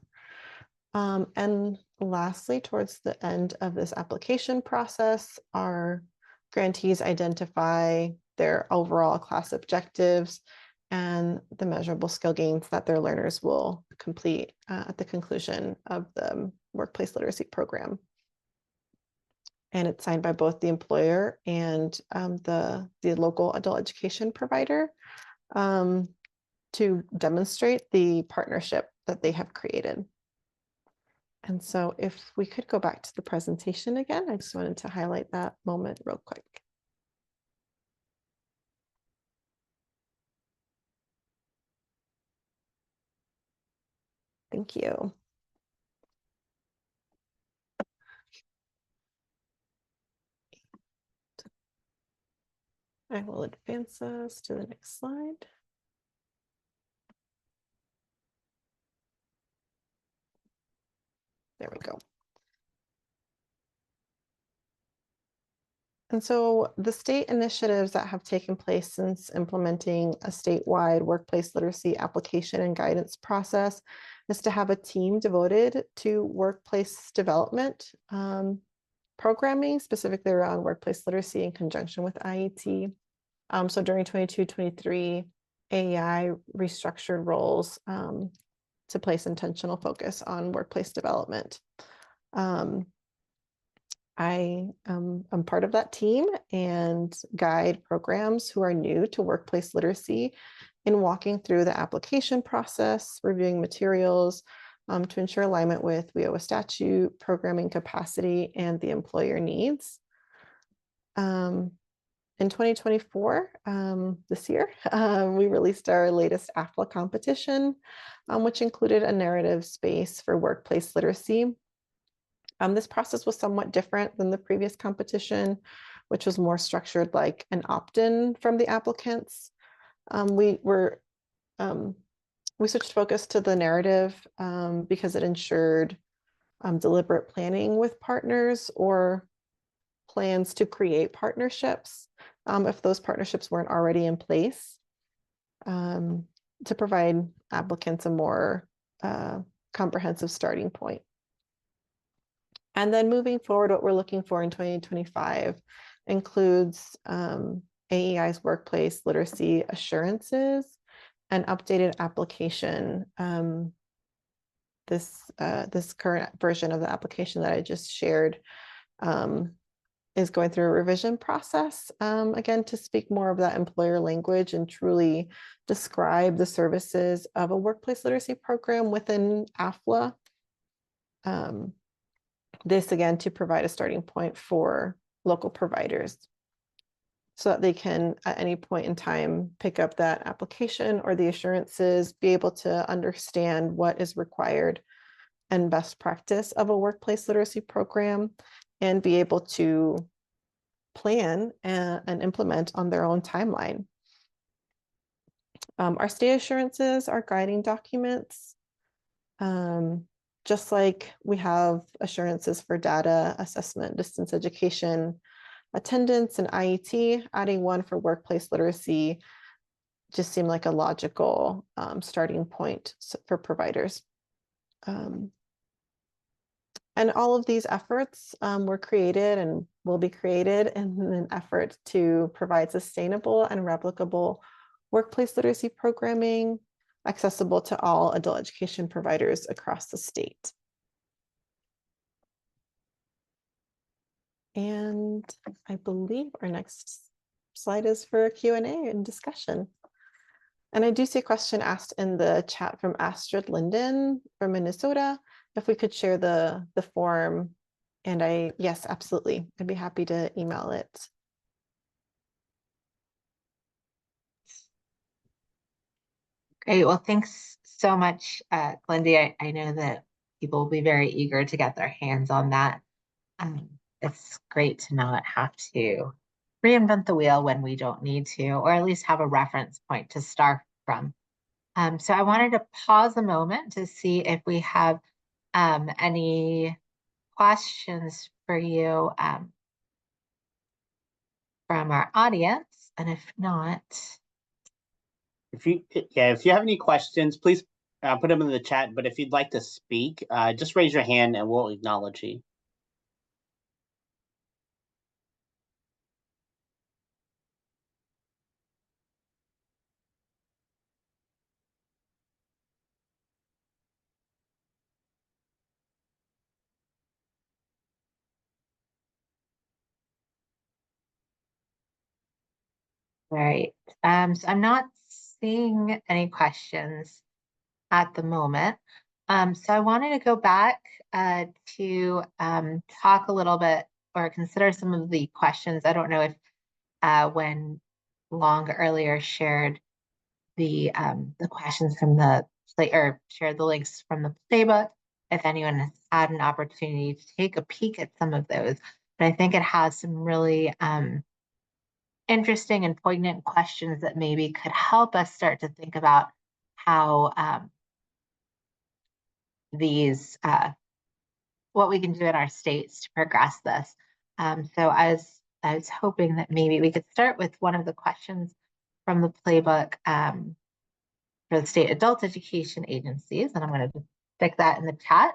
And lastly, towards the end of this application process, our grantees identify their overall class objectives and the measurable skill gains that their learners will complete at the conclusion of the workplace literacy program. And it's signed by both the employer and the local adult education provider to demonstrate the partnership that they have created. And so if we could go back to the presentation again, I just wanted to highlight that moment real quick. Thank you. I will advance us to the next slide. There we go. And so the state initiatives that have taken place since implementing a statewide workplace literacy application and guidance process is to have a team devoted to workplace development programming, specifically around workplace literacy in conjunction with IET. So during 22-23, AEI restructured roles to place intentional focus on workplace development. I am part of that team and guide programs who are new to workplace literacy in walking through the application process, reviewing materials to ensure alignment with WIOA statute, programming capacity, and the employer needs. In 2024, this year, we released our latest AFLA competition, which included a narrative space for workplace literacy. This process was somewhat different than the previous competition, which was more structured like an opt-in from the applicants. We switched focus to the narrative because it ensured deliberate planning with partners or plans to create partnerships if those partnerships weren't already in place, to provide applicants a more comprehensive starting point. And then moving forward, what we're looking for in 2025 includes AEI's workplace literacy assurances, an updated application. This current version of the application that I just shared is going through a revision process, again, to speak more of that employer language and truly describe the services of a workplace literacy program within AFLA. This, again, to provide a starting point for local providers so that they can, at any point in time, pick up that application or the assurances, be able to understand what is required and best practice of a workplace literacy program, and be able to plan and implement on their own timeline. Our state assurances are guiding documents. Just like we have assurances for data, assessment, distance education, attendance, and IET, adding one for workplace literacy just seemed like a logical starting point for providers. Um, and all of these efforts were created and will be created in an effort to provide sustainable and replicable workplace literacy programming accessible to all adult education providers across the state. And I believe our next slide is for Q&A and discussion. And I do see a question asked in the chat from Astrid Linden from Minnesota, if we could share the form. And yes, absolutely. I'd be happy to email it. Great. Well, thanks so much, Glendy. I know that people will be very eager to get their hands on that. It's great to not have to reinvent the wheel when we don't need to, or at least have a reference point to start from. So I wanted to pause a moment to see if we have any questions for you from our audience, and if not, if you have any questions, please put them in the chat. But if you'd like to speak, just raise your hand and we'll acknowledge you. right. So I'm not seeing any questions at the moment. So I wanted to go back to talk a little bit or consider some of the questions. I don't know if when Long earlier shared the questions from the play or shared the links from the playbook, if anyone has had an opportunity to take a peek at some of those. But I think it has some really interesting and poignant questions that maybe could help us start to think about how these what we can do in our states to progress this. So I was hoping that maybe we could start with one of the questions from the playbook for the state adult education agencies, and I'm going to stick that in the chat.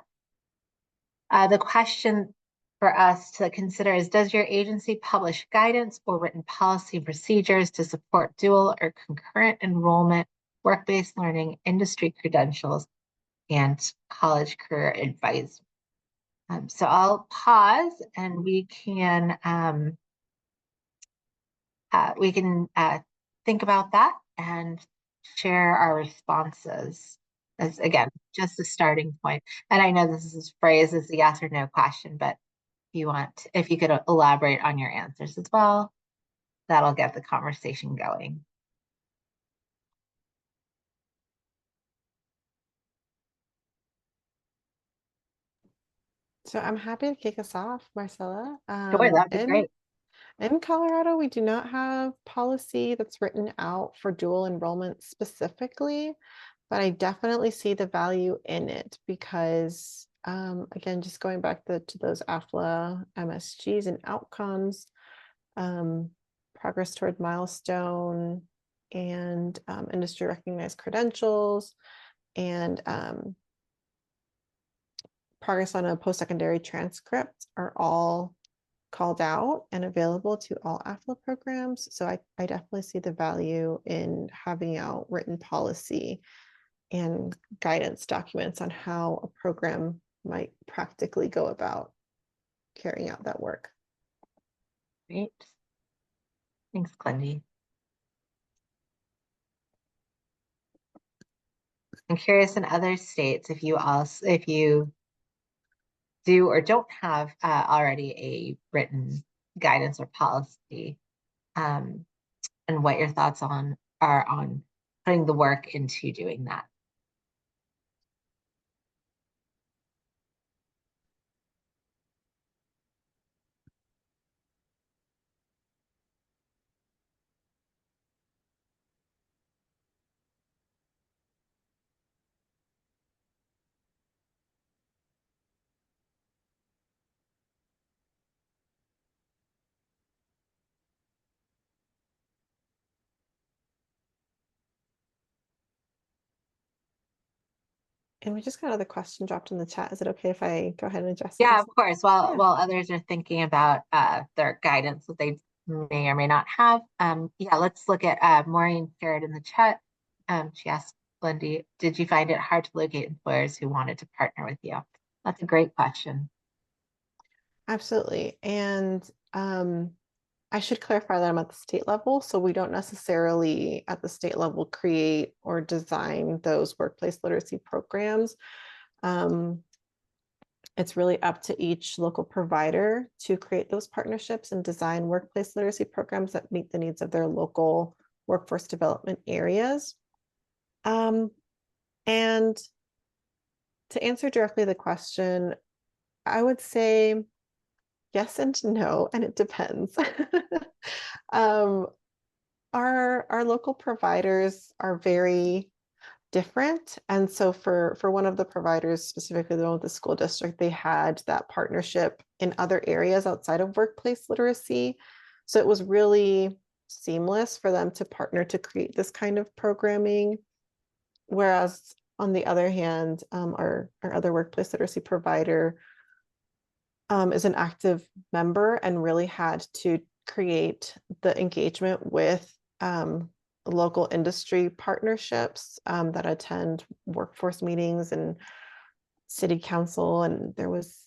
The question for us to consider is, does your agency publish guidance or written policy and procedures to support dual or concurrent enrollment, work-based learning, industry credentials, and college career advice? So I'll pause and we can think about that and share our responses as, again, just a starting point. And I know this is phrased as a yes or no question, but if you could elaborate on your answers as well, that'll get the conversation going. So I'm happy to kick us off, Marcella. Sure, that'd be great. In Colorado, we do not have policy that's written out for dual enrollment specifically, but I definitely see the value in it because, again, just going back to those AFLA MSGs and outcomes, progress toward milestone and industry recognized credentials and progress on a post-secondary transcript are all called out and available to all AFLA programs. So I definitely see the value in having out written policy and guidance documents on how a program might practically go about carrying out that work. Great. Thanks, Glendy. I'm curious in other states if you do or don't have already a written guidance or policy, and what your thoughts are on putting the work into doing that. And we just got another question dropped in the chat. Is it okay if I go ahead and address it? Yeah, of course. While Yeah. while others are thinking about their guidance that they may or may not have, yeah, let's look at Maureen shared in the chat. She asked Lindy, did you find it hard to locate employers who wanted to partner with you? That's a great question. Absolutely. And I should clarify that I'm at the state level, so we don't necessarily at the state level create or design those workplace literacy programs. It's really up to each local provider to create those partnerships and design workplace literacy programs that meet the needs of their local workforce development areas. And to answer directly the question, I would say yes and no, and it depends. Our local providers are very different. And so for one of the providers, specifically the one with the school district, they had that partnership in other areas outside of workplace literacy. So it was really seamless for them to partner to create this kind of programming. Whereas on the other hand, our other workplace literacy provider is an active member and really had to create the engagement with local industry partnerships that attend workforce meetings and city council, and there was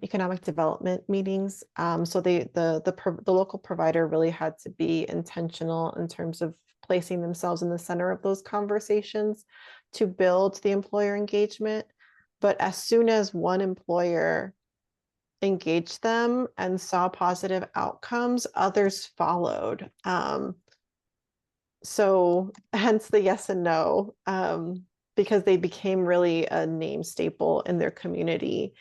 economic development meetings. So the local provider really had to be intentional in terms of placing themselves in the center of those conversations to build the employer engagement. But as soon as one employer engaged them and saw positive outcomes, others followed. So hence the yes and no, because they became really a name staple in their community.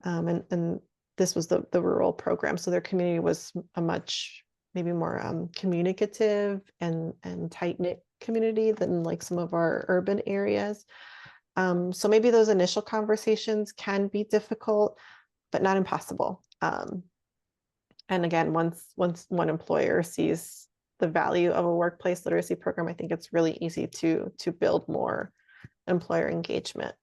And this was the rural program. So their community was a much maybe more communicative and tight-knit community than like some of our urban areas. So maybe those initial conversations can be difficult, but not impossible. And again, once one employer sees the value of a workplace literacy program, I think it's really easy to build more employer engagement.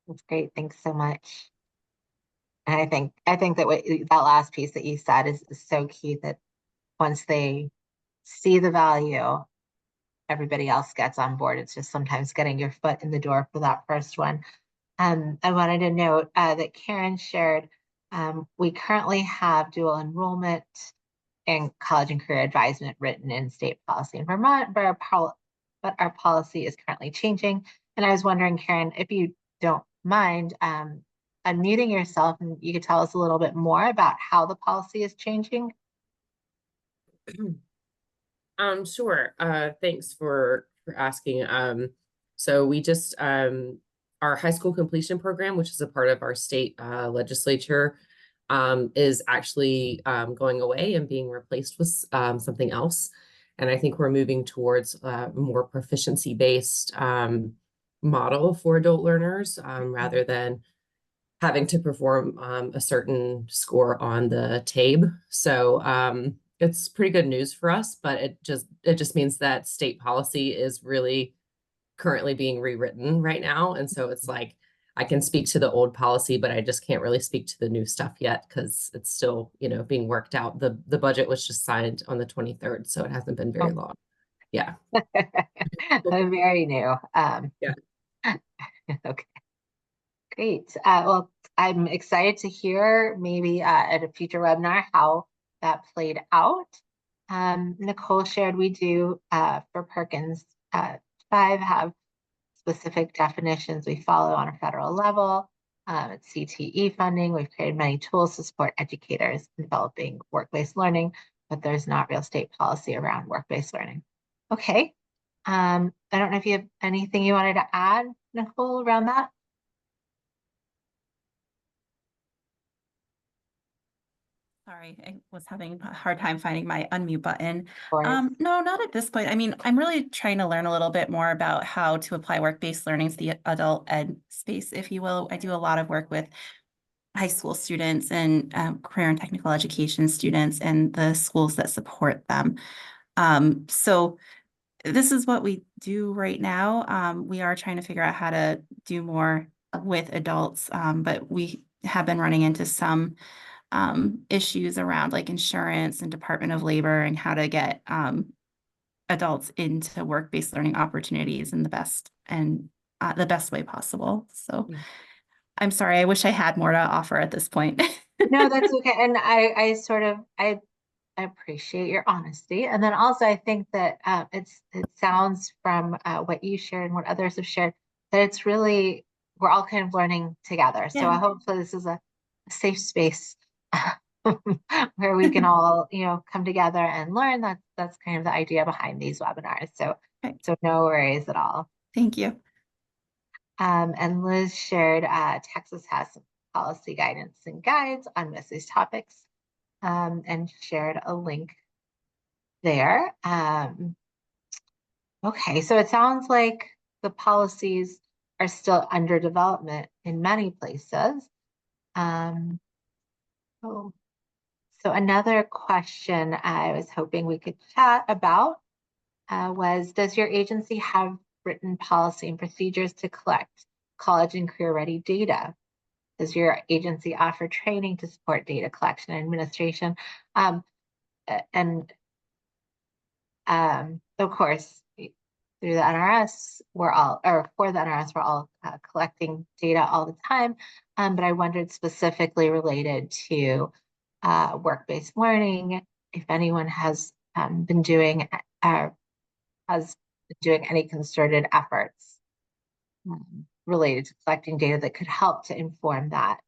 That's great. Thanks so much. And I think that that last piece that you said is so key, that once they see the value, everybody else gets on board. It's just sometimes getting your foot in the door for that first one. I wanted to note that Karen shared, we currently have dual enrollment and college and career advisement written in state policy in Vermont, but our policy is currently changing. And I was wondering, Karen, if you don't mind unmuting yourself, and you could tell us a little bit more about how the policy is changing. Sure. Thanks for asking. So we just our high school completion program, which is a part of our state legislature, is actually going away and being replaced with something else. And I think we're moving towards a more proficiency-based model for adult learners rather than having to perform a certain score on the TABE. So it's pretty good news for us, but it just means that state policy is really currently being rewritten right now. And so it's like, I can speak to the old policy, but I just can't really speak to the new stuff yet because it's still, being worked out. The budget was just signed on the 23rd, so it hasn't been very long. Yeah. Very new. Yeah. Okay. Great. Well, I'm excited to hear maybe at a future webinar how that played out. Nicole shared we do for Perkins 5 have specific definitions we follow on a federal level. It's CTE funding. We've created many tools to support educators in developing work-based learning, but there's not real state policy around work-based learning. Okay. I don't know if you have anything you wanted to add, Nicole, around that. Sorry, I was having a hard time finding my unmute button. No, not at this point. I mean, I'm really trying to learn a little bit more about how to apply work-based learning to the adult ed space, if you will. I do a lot of work with high school students and career and technical education students and the schools that support them. So this is what we do right now. We are trying to figure out how to do more with adults, but we have been running into some issues around like insurance and Department of Labor and how to get adults into work-based learning opportunities in the best way possible. So I'm sorry, I wish I had more to offer at this point. No, that's okay. And I appreciate your honesty. And then also I think that it sounds from what you shared and what others have shared that it's really, we're all kind of learning together. So Yeah. hopefully this is a safe space where we can all, come together and learn. That's kind of the idea behind these webinars. So, Okay. so no worries at all. Thank you. And Liz shared Texas has some policy guidance and guides on most of these topics, and shared a link there. Okay, so it sounds like the policies are still under development in many places. Oh, so another question I was hoping we could chat about was, does your agency have written policy and procedures to collect college and career ready data? Does your agency offer training to support data collection and administration? And of course, through the NRS, for the NRS, we're all collecting data all the time. But I wondered specifically related to work-based learning, if anyone has been doing any concerted efforts related to collecting data that could help to inform that.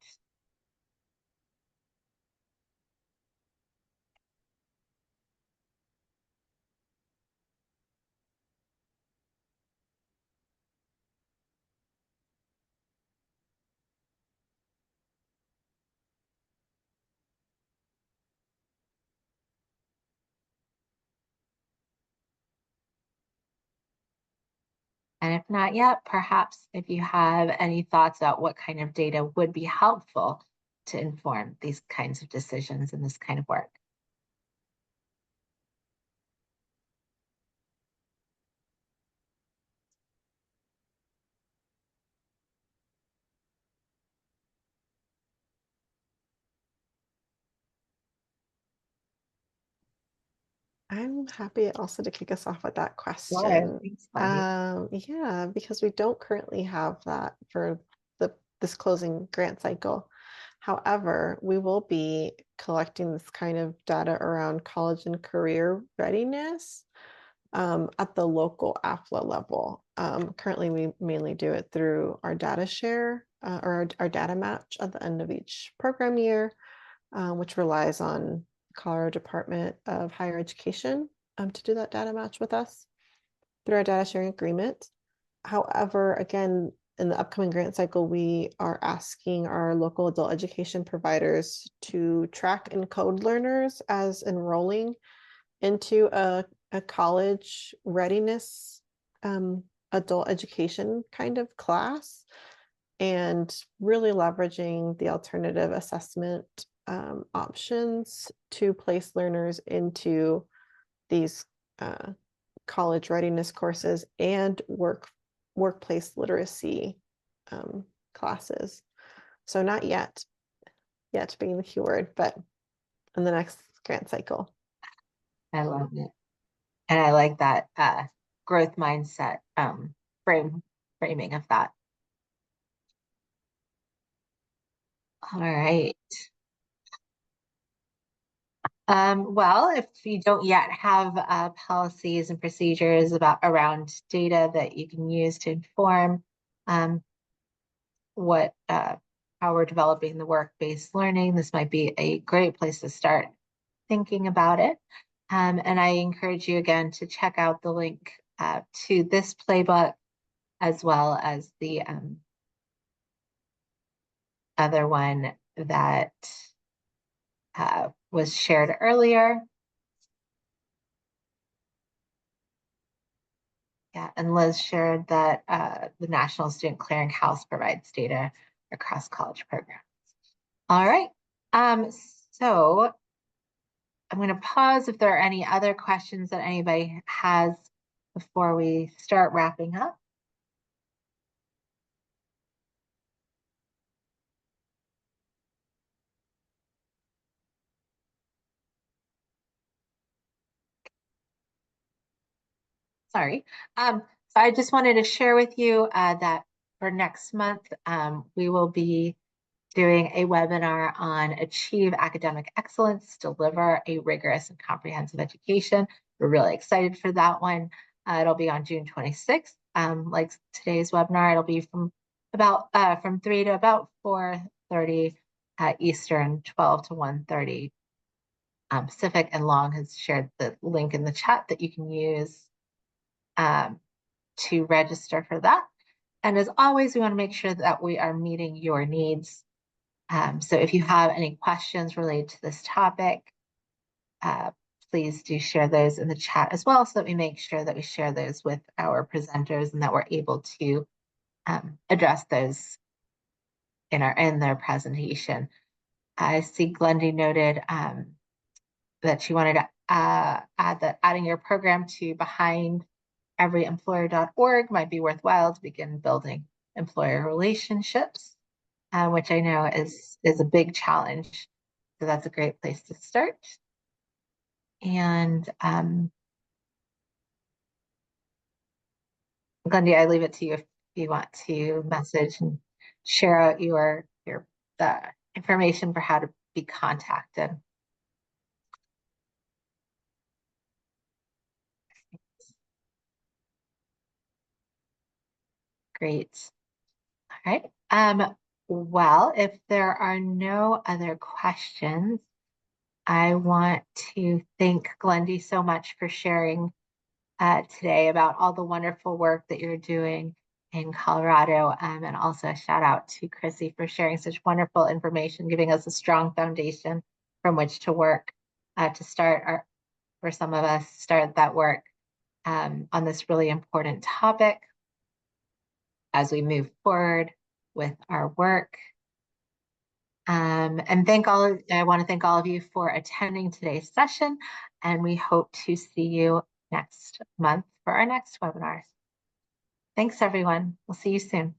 And if not yet, perhaps if you have any thoughts about what kind of data would be helpful to inform these kinds of decisions and this kind of work. I'm happy also to kick us off with that Sure, question. thanks, Wendy. Yeah, because we don't currently have that for this closing grant cycle. However, we will be collecting this kind of data around college and career readiness at the local AFLA level. Currently, we mainly do it through our data share or our data match at the end of each program year, which relies on Colorado Department of Higher Education to do that data match with us through our data sharing agreement. However, again, in the upcoming grant cycle, we are asking our local adult education providers to track and code learners as enrolling into a college readiness adult education kind of class, and really leveraging the alternative assessment options to place learners into these college readiness courses and workplace literacy classes. So not yet being the keyword, but in the next grant cycle. I love it. And I like that growth mindset framing of that. All right. Well, if you don't yet have policies and procedures around data that you can use to inform how we're developing the work-based learning, this might be a great place to start thinking about it. And I encourage you again to check out the link to this playbook, as well as the other one that was shared earlier. Yeah, and Liz shared that the National Student Clearinghouse provides data across college programs. All right, so I'm going to pause if there are any other questions that anybody has before we start wrapping up. Sorry. So I just wanted to share with you that for next month, we will be doing a webinar on achieve academic excellence, deliver a rigorous and comprehensive education. We're really excited for that one. It'll be on June 26th. Like today's webinar, it'll be from 3 to about 4:30 Eastern, 12 to 1:30 Pacific, and Long has shared the link in the chat that you can use to register for that. And as always, we want to make sure that we are meeting your needs. So if you have any questions related to this topic, please do share those in the chat as well, so that we make sure that we share those with our presenters and that we're able to address those in their presentation. I see Glendy noted that she wanted to add that adding your program to behindeveryemployer.org might be worthwhile to begin building employer relationships, which I know is a big challenge. So that's a great place to start. And Glendy, I leave it to you if you want to message and share out the information for how to be contacted. Great. All right. Well, if there are no other questions, I want to thank Glendy so much for sharing today about all the wonderful work that you're doing in Colorado, and also a shout out to Chrissy for sharing such wonderful information, giving us a strong foundation from which to work to start for some of us, start that work on this really important topic as we move forward with our work. And I want to thank all of you for attending today's session, and we hope to see you next month for our next webinar. Thanks, everyone. We'll see you soon.